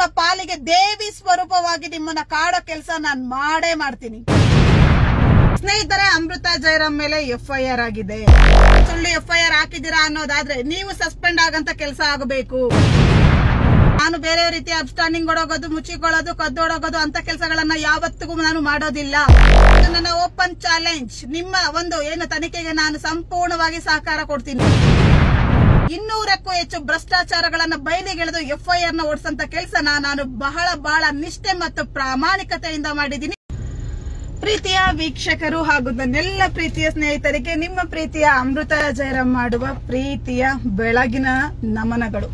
ನಿಮ್ಮ ಪಾಲಿಗೆ ದೇವಿ ಸ್ವರೂಪವಾಗಿ ನಿಮ್ಮನ್ನ ಕಾಡೋ ಕೆಲಸ ನಾನು ಮಾಡೇ ಮಾಡ್ತೀನಿ. ಸ್ನೇಹಿತರೆ, ಅಮೃತ ಜಯರಾಮ್ ಮೇಲೆ FIR ಆಗಿದೆ. ಸುಳ್ಳು FIR ಹಾಕಿದ್ದೀರಾ ಅನ್ನೋದಾದ್ರೆ ನೀವು ಸಸ್ಪೆಂಡ್ ಆಗಂತ ಕೆಲಸ ಆಗಬೇಕು. ನಾನು ಬೇರೆ ರೀತಿಯ ಅಬ್ಸ್ಟಾಂಡಿಂಗ್ ಓಡೋಗೋದು, ಮುಚ್ಚಿಕೊಳ್ಳೋದು, ಕದ್ದೋಡೋಗೋದು ಅಂತ ಕೆಲಸಗಳನ್ನ ಯಾವತ್ತಿಗೂ ನಾನು ಮಾಡೋದಿಲ್ಲ. ನನ್ನ ಓಪನ್ ಚಾಲೆಂಜ್. ನಿಮ್ಮ ಒಂದು ಏನು ತನಿಖೆಗೆ ನಾನು ಸಂಪೂರ್ಣವಾಗಿ ಸಹಕಾರ ಕೊಡ್ತೀನಿ. 200ಕ್ಕೂ ಹೆಚ್ಚು ಭ್ರಷ್ಟಾಚಾರಗಳನ್ನ ಬಯಲಿಗೆಳೆದು FIR ನ ಓಡಿಸಂತ ಕೆಲಸನ ನಾನು ಬಹಳ ನಿಷ್ಠೆ ಮತ್ತು ಪ್ರಾಮಾಣಿಕತೆಯಿಂದ ಮಾಡಿದ್ದೀನಿ. ಪ್ರೀತಿಯ ವೀಕ್ಷಕರು ಹಾಗೂ ನನ್ನೆಲ್ಲ ಪ್ರೀತಿಯ ಸ್ನೇಹಿತರಿಗೆ ನಿಮ್ಮ ಪ್ರೀತಿಯ ಅಮೃತ ಜಯರಾಮ್ ಮಾಡುವ ಪ್ರೀತಿಯ ಬೆಳಗಿನ ನಮನಗಳು.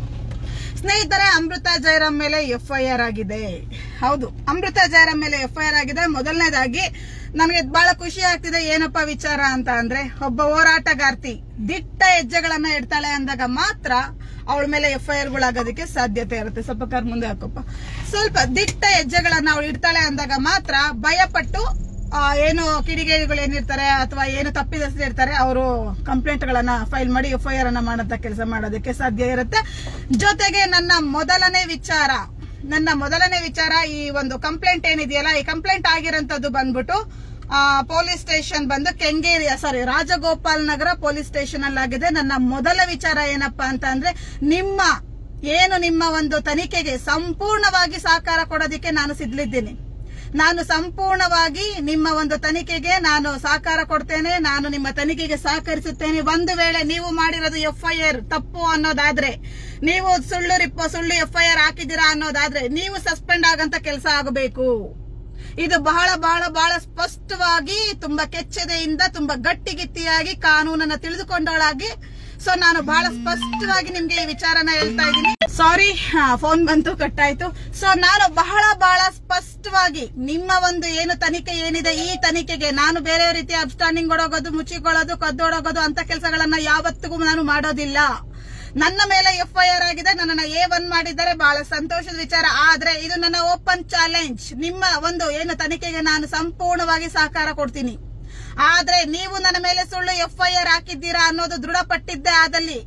ಸ್ನೇಹಿತರೆ, ಅಮೃತ ಜಯರಾಮ್ ಮೇಲೆ FIR ಆಗಿದೆ. ಹೌದು, ಅಮೃತ ಜಯರಾಮ್ ಮೇಲೆ FIR ಆಗಿದೆ. ಮೊದಲನೇದಾಗಿ ನನಗೆ ಬಹಳ ಖುಷಿ ಆಗ್ತಿದೆ. ಏನಪ್ಪಾ ವಿಚಾರ ಅಂತ ಅಂದ್ರೆ, ಒಬ್ಬ ಹೋರಾಟಗಾರ್ತಿ ದಿಟ್ಟ ಹೆಜ್ಜೆಗಳನ್ನ ಇಡ್ತಾಳೆ ಅಂದಾಗ ಮಾತ್ರ ಅವಳ ಮೇಲೆ FIR ಗಳಾಗೋದಕ್ಕೆ ಸಾಧ್ಯತೆ ಇರುತ್ತೆ. ಸ್ವಲ್ಪ ಕಾರ್ ಮುಂದೆ ಹಾಕಪ್ಪ. ಸ್ವಲ್ಪ ದಿಟ್ಟ ಹೆಜ್ಜೆಗಳನ್ನ ಅವಳು ಇಡ್ತಾಳೆ ಅಂದಾಗ ಮಾತ್ರ ಭಯಪಟ್ಟು ಏನು ಕಿಡಿಗೇಡಿಗಳು ಏನಿರ್ತಾರೆ ಅಥವಾ ಏನು ತಪ್ಪಿದಸ್ಥರು ಇರ್ತಾರೆ ಅವರು ಕಂಪ್ಲೇಂಟ್ ಗಳನ್ನ ಫೈಲ್ ಮಾಡಿ FIR ಅನ್ನ ಮಾಡಂತ ಕೆಲಸ ಮಾಡೋದಕ್ಕೆ ಸಾಧ್ಯ ಇರುತ್ತೆ. ಜೊತೆಗೆ ನನ್ನ ಮೊದಲನೇ ವಿಚಾರ ಈ ಒಂದು ಕಂಪ್ಲೇಂಟ್ ಏನಿದೆಯಲ್ಲ, ಈ ಕಂಪ್ಲೇಂಟ್ ಆಗಿರೋಂಥದ್ದು ಬಂದ್ಬಿಟ್ಟು ಪೊಲೀಸ್ ಸ್ಟೇಷನ್ ಬಂದು ರಾಜಗೋಪಾಲ್ ನಗರ ಪೊಲೀಸ್ ಸ್ಟೇಷನ್ ಅಲ್ಲಿ ಆಗಿದೆ. ನನ್ನ ಮೊದಲ ವಿಚಾರ ಏನಪ್ಪಾ ಅಂತ ಅಂದ್ರೆ, ನಿಮ್ಮ ಒಂದು ತನಿಖೆಗೆ ಸಂಪೂರ್ಣವಾಗಿ ಸಹಕಾರ ಕೊಡೋದಕ್ಕೆ ನಾನು ಸಿದ್ಧಲಿದ್ದೀನಿ. ನಾನು ಸಂಪೂರ್ಣವಾಗಿ ನಿಮ್ಮ ಒಂದು ತನಿಖೆಗೆ ನಾನು ಸಹಕಾರ ಕೊಡ್ತೇನೆ. ನಾನು ನಿಮ್ಮ ತನಿಖೆಗೆ ಸಹಕರಿಸುತ್ತೇನೆ. ಒಂದು ವೇಳೆ ನೀವು ಮಾಡಿರೋದು FIR ತಪ್ಪು ಅನ್ನೋದಾದ್ರೆ, ನೀವು ಸುಳ್ಳು FIR ಹಾಕಿದ್ದೀರಾ ಅನ್ನೋದಾದ್ರೆ ನೀವು ಸಸ್ಪೆಂಡ್ ಆಗಂತ ಕೆಲಸ ಆಗಬೇಕು. ಇದು ಬಹಳ ಸ್ಪಷ್ಟವಾಗಿ, ತುಂಬಾ ಕೆಚ್ಚೆದೆಯಿಂದ, ತುಂಬಾ ಗಟ್ಟಿಗಿತ್ತಿಯಾಗಿ, ಕಾನೂನನ್ನ ತಿಳಿದುಕೊಂಡವಳಾಗಿ ನಾನು ಬಹಳ ಸ್ಪಷ್ಟವಾಗಿ ನಿಮ್ಗೆ ಈ ವಿಚಾರನ ಹೇಳ್ತಾ ಇದ್ದೀನಿ. ಸಾರಿ, ಫೋನ್ ಬಂತು, ಕಟ್ ಆಯ್ತು. ನಾನು ಬಹಳ ಸ್ಪಷ್ಟವಾಗಿ ನಿಮ್ಮ ಒಂದು ಏನು ತನಿಖೆ ಏನಿದೆ, ಈ ತನಿಖೆಗೆ ನಾನು ಬೇರೆ ರೀತಿಯ ಅಬ್ಸ್ಟಾಂಡಿಂಗ್ ಓಡೋಗೋದು, ಮುಚ್ಚಿಕೊಳ್ಳೋದು, ಕದ್ದೋಡೋಗೋದು ಅಂತ ಕೆಲಸಗಳನ್ನ ಯಾವತ್ತಿಗೂ ನಾನು ಮಾಡೋದಿಲ್ಲ. ನನ್ನ ಮೇಲೆ FIR ಆಗಿದೆ. ನನ್ನನ್ನ A1 ಮಾಡಿದ್ದಾರೆ, ಬಹಳ ಸಂತೋಷದ ವಿಚಾರ. ಆದ್ರೆ ಇದು ನನ್ನ ಓಪನ್ ಚಾಲೆಂಜ್. ನಿಮ್ಮ ಒಂದು ಏನು ತನಿಖೆಗೆ ನಾನು ಸಂಪೂರ್ಣವಾಗಿ ಸಹಕಾರ ಕೊಡ್ತೀನಿ. ಆದ್ರೆ ನೀವು ನನ್ನ ಮೇಲೆ ಸುಳ್ಳು FIR ಹಾಕಿದ್ದೀರಾ ಅನ್ನೋದು ದೃಢಪಟ್ಟಿದ್ದೆ ಆದಲ್ಲಿ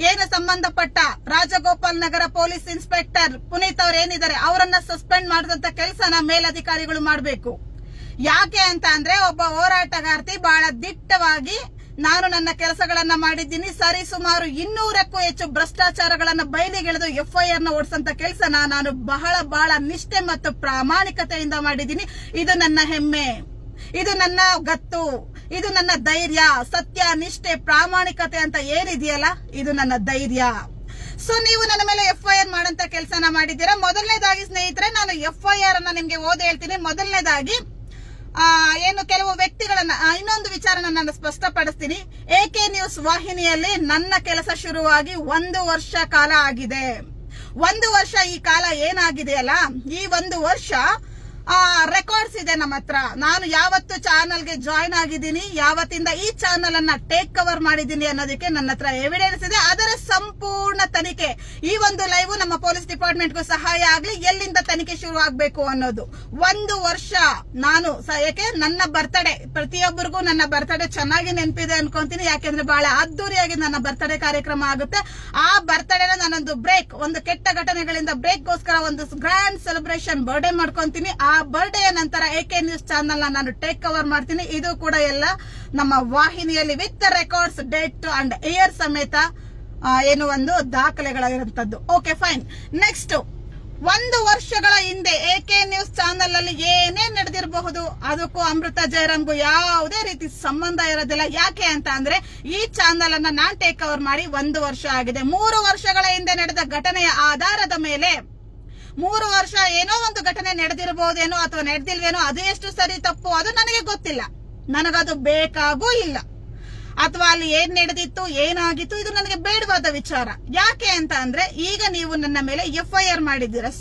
ಏನು ಸಂಬಂಧಪಟ್ಟ ರಾಜಗೋಪಾಲ್ ನಗರ ಪೊಲೀಸ್ ಇನ್ಸ್ಪೆಕ್ಟರ್ ಪುನೀತ್ ಅವ್ರು ಏನಿದ್ದಾರೆ ಅವರನ್ನ ಸಸ್ಪೆಂಡ್ ಮಾಡಿದಂತ ಕೆಲಸನ ಮೇಲಧಿಕಾರಿಗಳು ಮಾಡಬೇಕು. ಯಾಕೆ ಅಂತ ಅಂದ್ರೆ, ಒಬ್ಬ ಹೋರಾಟಗಾರ್ತಿ ಬಹಳ ದಿಟ್ಟವಾಗಿ ನಾನು ನನ್ನ ಕೆಲಸಗಳನ್ನ ಮಾಡಿದ್ದೀನಿ. ಸರಿಸುಮಾರು 200ಕ್ಕೂ ಹೆಚ್ಚು ಭ್ರಷ್ಟಾಚಾರಗಳನ್ನ ಬಯಲಿಗೆಳೆದು FIR ನ ಓಡಿಸಂತ ಕೆಲಸನ ನಾನು ಬಹಳ ನಿಷ್ಠೆ ಮತ್ತು ಪ್ರಾಮಾಣಿಕತೆಯಿಂದ ಮಾಡಿದ್ದೀನಿ. ಇದು ನನ್ನ ಹೆಮ್ಮೆ, ಇದು ನನ್ನ ಗತ್ತು, ಇದು ನನ್ನ ಧೈರ್ಯ. ಸತ್ಯ, ನಿಷ್ಠೆ, ಪ್ರಾಮಾಣಿಕತೆ ಅಂತ ಏನಿದೆಯಲ್ಲ, ಇದು ನನ್ನ ಧೈರ್ಯ. ನೀವು ನನ್ನ ಮೇಲೆ FIR ಮಾಡಂತ ಕೆಲಸನ ಮಾಡಿದ್ದೀರಾ. ಮೊದಲನೇದಾಗಿ ಸ್ನೇಹಿತರೆ, ನಾನು FIR ಅನ್ನ ನಿಮ್ಗೆ ಓದಿ ಹೇಳ್ತೀನಿ. ಮೊದಲನೇದಾಗಿ ಏನು ಕೆಲವು ವ್ಯಕ್ತಿಗಳನ್ನ, ಇನ್ನೊಂದು ವಿಚಾರನ ನಾನು ಸ್ಪಷ್ಟಪಡಿಸ್ತೀನಿ. AK ನ್ಯೂಸ್ ವಾಹಿನಿಯಲ್ಲಿ ನನ್ನ ಕೆಲಸ ಶುರುವಾಗಿ 1 ವರ್ಷ ಕಾಲ ಆಗಿದೆ. 1 ವರ್ಷ ಈ ಕಾಲ ಏನಾಗಿದೆಯಲ್ಲ, ಈ 1 ವರ್ಷ ರೆಕಾರ್ಡ್ಸ್ ಇದೆ ನಮ್ಮ ಹತ್ರ. ನಾನು ಯಾವತ್ತು ಚಾನಲ್ಗೆ ಜಾಯಿನ್ ಆಗಿದ್ದೀನಿ, ಯಾವತ್ತಿಂದ ಈ ಚಾನಲ್ ಅನ್ನ ಟೇಕ್ ಕವರ್ ಮಾಡಿದ್ದೀನಿ ಅನ್ನೋದಕ್ಕೆ ನನ್ನ ಹತ್ರ ಎವಿಡೆನ್ಸ್ ಇದೆ. ಅದರ ಸಂಪೂರ್ಣ ತನಿಖೆ, ಈ ಒಂದು ಲೈವ್ ನಮ್ಮ ಪೊಲೀಸ್ ಡಿಪಾರ್ಟ್ಮೆಂಟ್ಗೂ ಸಹಾಯ ಆಗ್ಲಿ, ಎಲ್ಲಿಂದ ತನಿಖೆ ಶುರು ಆಗ್ಬೇಕು ಅನ್ನೋದು. 1 ವರ್ಷ ನಾನು ಯಾಕೆ ನನ್ನ ಬರ್ತಡೇ, ಪ್ರತಿಯೊಬ್ಬರಿಗೂ ನನ್ನ ಬರ್ತಡೇ ಚೆನ್ನಾಗಿ ನೆನಪಿದೆ ಅನ್ಕೊಂತೀನಿ. ಯಾಕೆಂದ್ರೆ ಬಹಳ ಅದ್ದೂರಿಯಾಗಿ ನನ್ನ ಬರ್ತಡೇ ಕಾರ್ಯಕ್ರಮ ಆಗುತ್ತೆ. ಆ ಬರ್ತಡೇನ ನಾನೊಂದು ಒಂದು ಕೆಟ್ಟ ಘಟನೆಗಳಿಂದ ಬ್ರೇಕ್ಗೋಸ್ಕರ ಒಂದು ಗ್ರ್ಯಾಂಡ್ ಸೆಲೆಬ್ರೇಷನ್ ಬರ್ಡೇ ಮಾಡ್ಕೊಂತೀನಿ. ಆ ಬರ್ಡೇ ನಂತರ AK ನ್ಯೂಸ್ ಚಾನಲ್ ನಾನು ಟೇಕ್ ಕವರ್ ಮಾಡ್ತೀನಿ. ಇದು ಕೂಡ ಎಲ್ಲ ನಮ್ಮ ವಾಹಿನಿಯಲ್ಲಿ with records, date and year ಸಮೇತ ಏನು ಒಂದು ದಾಖಲೆಗಳಿರುವಂತದ್ದು. Okay, fine. ನೆಕ್ಸ್ಟ್, 1 ವರ್ಷಗಳ ಹಿಂದೆ AK ನ್ಯೂಸ್ ಚಾನಲ್ ಅಲ್ಲಿ ಏನೇ ನಡೆದಿರಬಹುದು ಅದಕ್ಕೂ ಅಮೃತ ಜಯರಾಮ್ಗೂ ಯಾವುದೇ ರೀತಿ ಸಂಬಂಧ ಇರೋದಿಲ್ಲ. ಯಾಕೆ ಅಂತ ಅಂದ್ರೆ, ಈ ಚಾನಲ್ ಅನ್ನ ನಾನ್ ಟೇಕ್ ಕವರ್ ಮಾಡಿ 1 ವರ್ಷ ಆಗಿದೆ. 3 ವರ್ಷಗಳ ಹಿಂದೆ ನಡೆದ ಘಟನೆಯ ಆಧಾರದ ಮೇಲೆ 3 ವರ್ಷ ಏನೋ ಒಂದು ಘಟನೆ ನಡೆದಿರಬಹುದೇನೋ ಅಥವಾ ನಡೆದಿಲ್ವೇನೋ, ಅದು ಎಷ್ಟು ಸರಿ ತಪ್ಪು ಅದು ನನಗೆ ಗೊತ್ತಿಲ್ಲ, ನನಗದು ಬೇಕಾಗೂ ಇಲ್ಲ. ಅಥವಾ ಅಲ್ಲಿ ಏನ್ ನಡೆದಿತ್ತು, ಏನಾಗಿತ್ತು, ಇದು ನನಗೆ ಬೇಡವಾದ ವಿಚಾರ. ಯಾಕೆ ಅಂತ ಅಂದ್ರೆ, ಈಗ ನೀವು ನನ್ನ ಮೇಲೆ FIR ಮಾಡಿದ್ದೀರಾ.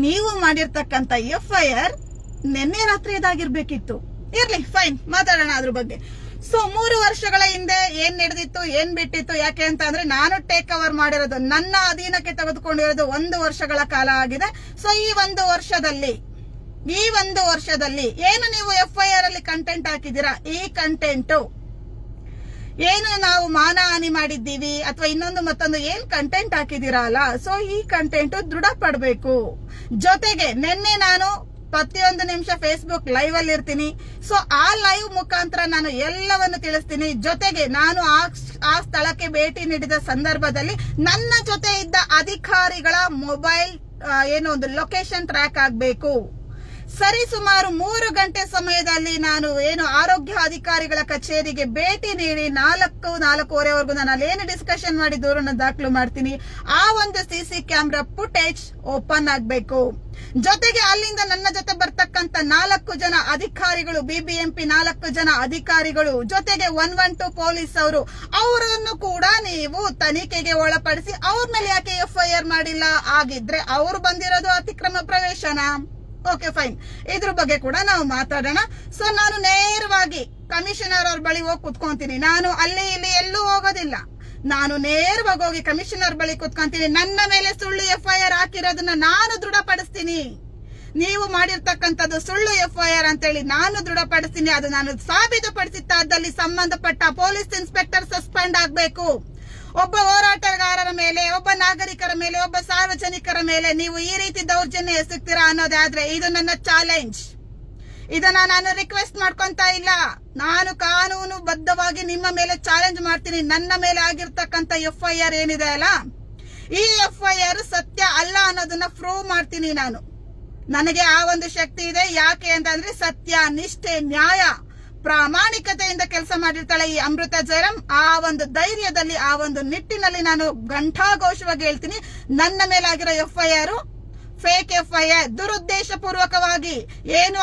ನೀವು ಮಾಡಿರ್ತಕ್ಕಂಥ FIR ನಿನ್ನೆ ರಾತ್ರಿ ಇದಾಗಿರ್ಬೇಕಿತ್ತು. ಇರ್ಲಿ, ಫೈನ್, ಮಾತಾಡೋಣ ಅದ್ರ ಬಗ್ಗೆ. 3 ವರ್ಷಗಳ ಹಿಂದೆ ಏನ್ ನಡೆದಿತ್ತು, ಏನ್ ಬಿಟ್ಟಿತ್ತು, ಯಾಕೆ ಅಂತ ಅಂದ್ರೆ ನಾನು ಟೇಕ್ ಕವರ್ ಮಾಡಿರೋದು, ನನ್ನ ಅಧೀನಕ್ಕೆ ತೆಗೆದುಕೊಂಡಿರೋದು 1 ವರ್ಷಗಳ ಕಾಲ ಆಗಿದೆ. ಈ 1 ವರ್ಷದಲ್ಲಿ ಏನು ನೀವು FIR ಅಲ್ಲಿ ಕಂಟೆಂಟ್ ಹಾಕಿದ್ದೀರಾ, ಈ ಕಂಟೆಂಟ್ ಏನು ನಾವು ಮಾನಹಾನಿ ಮಾಡಿದ್ದೀವಿ ಅಥವಾ ಇನ್ನೊಂದು ಮತ್ತೊಂದು ಏನ್ ಕಂಟೆಂಟ್ ಹಾಕಿದಿರಲ್ಲ, ಸೊ ಈ ಕಂಟೆಂಟ್ ದೃಢಪಡಬೇಕು. ಜೊತೆಗೆ ನಿನ್ನೆ ನಾನು ಪ್ರತಿಯೊಂದು ನಿಮಿಷ ಫೇಸ್ಬುಕ್ ಲೈವ್ ಅಲ್ಲಿ ಇರ್ತೀನಿ. ಸೊ ಆ ಲೈವ್ ಮುಖಾಂತರ ನಾನು ಎಲ್ಲವನ್ನು ತಿಳಿಸ್ತೀನಿ. ಜೊತೆಗೆ ನಾನು ಆ ಸ್ಥಳಕ್ಕೆ ಭೇಟಿ ನೀಡಿದ ಸಂದರ್ಭದಲ್ಲಿ ನನ್ನ ಜೊತೆ ಇದ್ದ ಅಧಿಕಾರಿಗಳ ಮೊಬೈಲ್ ಏನೋ ಒಂದು ಲೊಕೇಶನ್ ಟ್ರ್ಯಾಕ್ ಆಗಬೇಕು. ಸರಿ ಸುಮಾರು 3 ಗಂಟೆ ಸಮಯದಲ್ಲಿ ನಾನು ಆರೋಗ್ಯ ಅಧಿಕಾರಿಗಳ ಕಚೇರಿಗೆ ಭೇಟಿ ನೀಡಿ 4:30ವರೆವರೆಗೂ ನಾನು ಅಲ್ಲೇನು ಡಿಸ್ಕಷನ್ ಮಾಡಿ ದೂರನ್ನು ದಾಖಲು ಮಾಡ್ತೀನಿ. ಆ ಒಂದು ಸಿಸಿ ಕ್ಯಾಮೆರಾ ಫುಟೇಜ್ ಓಪನ್ ಆಗಬೇಕು. ಜೊತೆಗೆ ಅಲ್ಲಿಂದ ನನ್ನ ಜೊತೆ ಬರ್ತಕ್ಕಂತ 4 ಜನ ಅಧಿಕಾರಿಗಳು, BBMP 4 ಜನ ಅಧಿಕಾರಿಗಳು, ಜೊತೆಗೆ 112 ಪೊಲೀಸ್ ಅವರನ್ನು ಕೂಡ ನೀವು ತನಿಖೆಗೆ ಒಳಪಡಿಸಿ ಅವ್ರ ಮೇಲೆ ಯಾಕೆ FIR ಮಾಡಿಲ್ಲ? ಆಗಿದ್ರೆ ಅವರು ಬಂದಿರೋದು ಅತಿಕ್ರಮ ಪ್ರವೇಶನ. ಓಕೆ ಫೈನ್, ಇದ್ರ ಬಗ್ಗೆ ಕೂಡ ನಾವು ಮಾತಾಡೋಣ. ಸೊ ನಾನು ನೇರವಾಗಿ ಕಮಿಷನರ್ ಅವ್ರ ಬಳಿ ಹೋಗಿ ಕುತ್ಕೊಂತೀನಿ. ನಾನು ಅಲ್ಲಿ ಇಲ್ಲಿ ಎಲ್ಲೂ ಹೋಗೋದಿಲ್ಲ. ನಾನು ನೇರವಾಗಿ ಹೋಗಿ ಕಮಿಷನರ್ ಬಳಿ ಕುತ್ಕೊಂತೀನಿ. ನನ್ನ ಮೇಲೆ ಸುಳ್ಳು FIR ಹಾಕಿರೋದನ್ನ ನಾನು ದೃಢಪಡಿಸ್ತೀನಿ. ನೀವು ಮಾಡಿರ್ತಕ್ಕಂಥದ್ದು ಸುಳ್ಳು FIR ಅಂತೇಳಿ ನಾನು ದೃಢಪಡಿಸ್ತೀನಿ. ಅದು ನಾನು ಸಾಬೀತುಪಡಿಸಿದ್ದಾದಲ್ಲಿ ಸಂಬಂಧಪಟ್ಟ ಪೊಲೀಸ್ ಇನ್ಸ್ಪೆಕ್ಟರ್ ಸಸ್ಪೆಂಡ್ ಆಗಬೇಕು. ಒಬ್ಬ ಹೋರಾಟಗಾರರ ಮೇಲೆ, ಒಬ್ಬ ನಾಗರಿಕರ ಮೇಲೆ, ಒಬ್ಬ ಸಾರ್ವಜನಿಕರ ಮೇಲೆ ನೀವು ಈ ರೀತಿ ದೌರ್ಜನ್ಯ ಎಸಗ್ತೀರಾ ಅನ್ನೋದಾದ್ರೆ ಇದು ನನ್ನ ಚಾಲೆಂಜ್. ಇದನ್ನ ನಾನು ರಿಕ್ವೆಸ್ಟ್ ಮಾಡ್ಕೊಂತ ಇಲ್ಲ. ನಾನು ಕಾನೂನು ಬದ್ಧವಾಗಿ ನಿಮ್ಮ ಮೇಲೆ ಚಾಲೆಂಜ್ ಮಾಡ್ತೀನಿ. ನನ್ನ ಮೇಲೆ ಆಗಿರ್ತಕ್ಕಂಥ FIR ಏನಿದೆ ಅಲ್ಲ, ಈ FIR ಸತ್ಯ ಅಲ್ಲ ಅನ್ನೋದನ್ನ ಪ್ರೂವ್ ಮಾಡ್ತೀನಿ. ನನಗೆ ಆ ಒಂದು ಶಕ್ತಿ ಇದೆ. ಯಾಕೆ ಅಂತಂದ್ರೆ ಸತ್ಯ, ನಿಷ್ಠೆ, ನ್ಯಾಯ, ಪ್ರಾಮಾಣಿಕತೆಯಿಂದ ಕೆಲಸ ಮಾಡಿರ್ತಾಳೆ ಈ ಅಮೃತ ಜಯರಾಮ್. ಆ ಒಂದು ಧೈರ್ಯದಲ್ಲಿ, ಆ ಒಂದು ನಿಟ್ಟಿನಲ್ಲಿ ನಾನು ಘಂಟಾಘೋಷವಾಗಿ ಹೇಳ್ತೀನಿ, ನನ್ನ ಮೇಲಾಗಿರೋ FIR ಫೇಕ್ FIR, ದುರುದ್ದೇಶ ಪೂರ್ವಕವಾಗಿ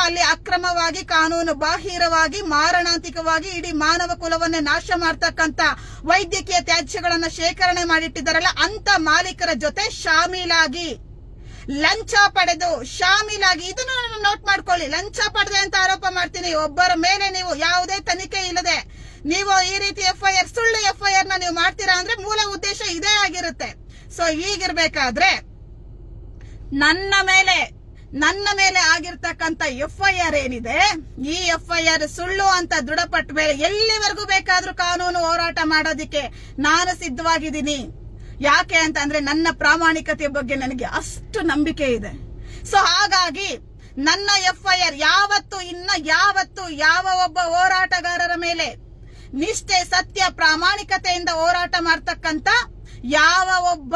ಅಲ್ಲಿ ಅಕ್ರಮವಾಗಿ, ಕಾನೂನು ಬಾಹಿರವಾಗಿ, ಮಾರಣಾಂತಿಕವಾಗಿ ಇಡೀ ಮಾನವ ಕುಲವನ್ನೇ ನಾಶ ಮಾಡ್ತಕ್ಕಂತ ವೈದ್ಯಕೀಯ ತ್ಯಾಜ್ಯಗಳನ್ನ ಶೇಖರಣೆ ಮಾಡಿಟ್ಟಿದ್ದಾರಲ್ಲ, ಅಂತ ಮಾಲೀಕರ ಜೊತೆ ಶಾಮೀಲಾಗಿ, ಲಂಚ ಪಡೆದು ಶಾಮೀಲಾಗಿ, ಇದನ್ನು ನೋಟ್ ಮಾಡ್ಕೊಳ್ಳಿ. ಲಂಚ ಪಡೆದೆ ಅಂತ ಆರೋಪ ಮಾಡ್ತೀನಿ. ಒಬ್ಬರ ಮೇಲೆ ನೀವು ಯಾವುದೇ ತನಿಖೆ ಇಲ್ಲದೆ ನೀವು ಈ ರೀತಿ FIR, ಸುಳ್ಳು FIR ನ ನೀವು ಮಾಡ್ತೀರಾ ಅಂದ್ರೆ ಮೂಲ ಉದ್ದೇಶ ಇದೇ ಆಗಿರುತ್ತೆ. ಸೊ ಹೀಗಿರ್ಬೇಕಾದ್ರೆ ನನ್ನ ಮೇಲೆ ಆಗಿರ್ತಕ್ಕಂಥ FIR ಏನಿದೆ, ಈ FIR ಸುಳ್ಳು ಅಂತ ದೃಢಪಟ್ಟ ಮೇಲೆ ಎಲ್ಲಿವರೆಗೂ ಬೇಕಾದ್ರೂ ಕಾನೂನು ಹೋರಾಟ ಮಾಡೋದಿಕ್ಕೆ ನಾನು ಸಿದ್ಧವಾಗಿದ್ದೀನಿ. ಯಾಕೆ ಅಂತಂದ್ರೆ ನನ್ನ ಪ್ರಾಮಾಣಿಕತೆಯ ಬಗ್ಗೆ ನನಗೆ ಅಷ್ಟು ನಂಬಿಕೆ ಇದೆ. ಸೊ ಹಾಗಾಗಿ ನನ್ನ FIR ಯಾವತ್ತು ಯಾವ ಒಬ್ಬ ಹೋರಾಟಗಾರರ ಮೇಲೆ ನಿಷ್ಠೆ, ಸತ್ಯ, ಪ್ರಾಮಾಣಿಕತೆಯಿಂದ ಹೋರಾಟ ಮಾಡ್ತಕ್ಕಂತ ಯಾವ ಒಬ್ಬ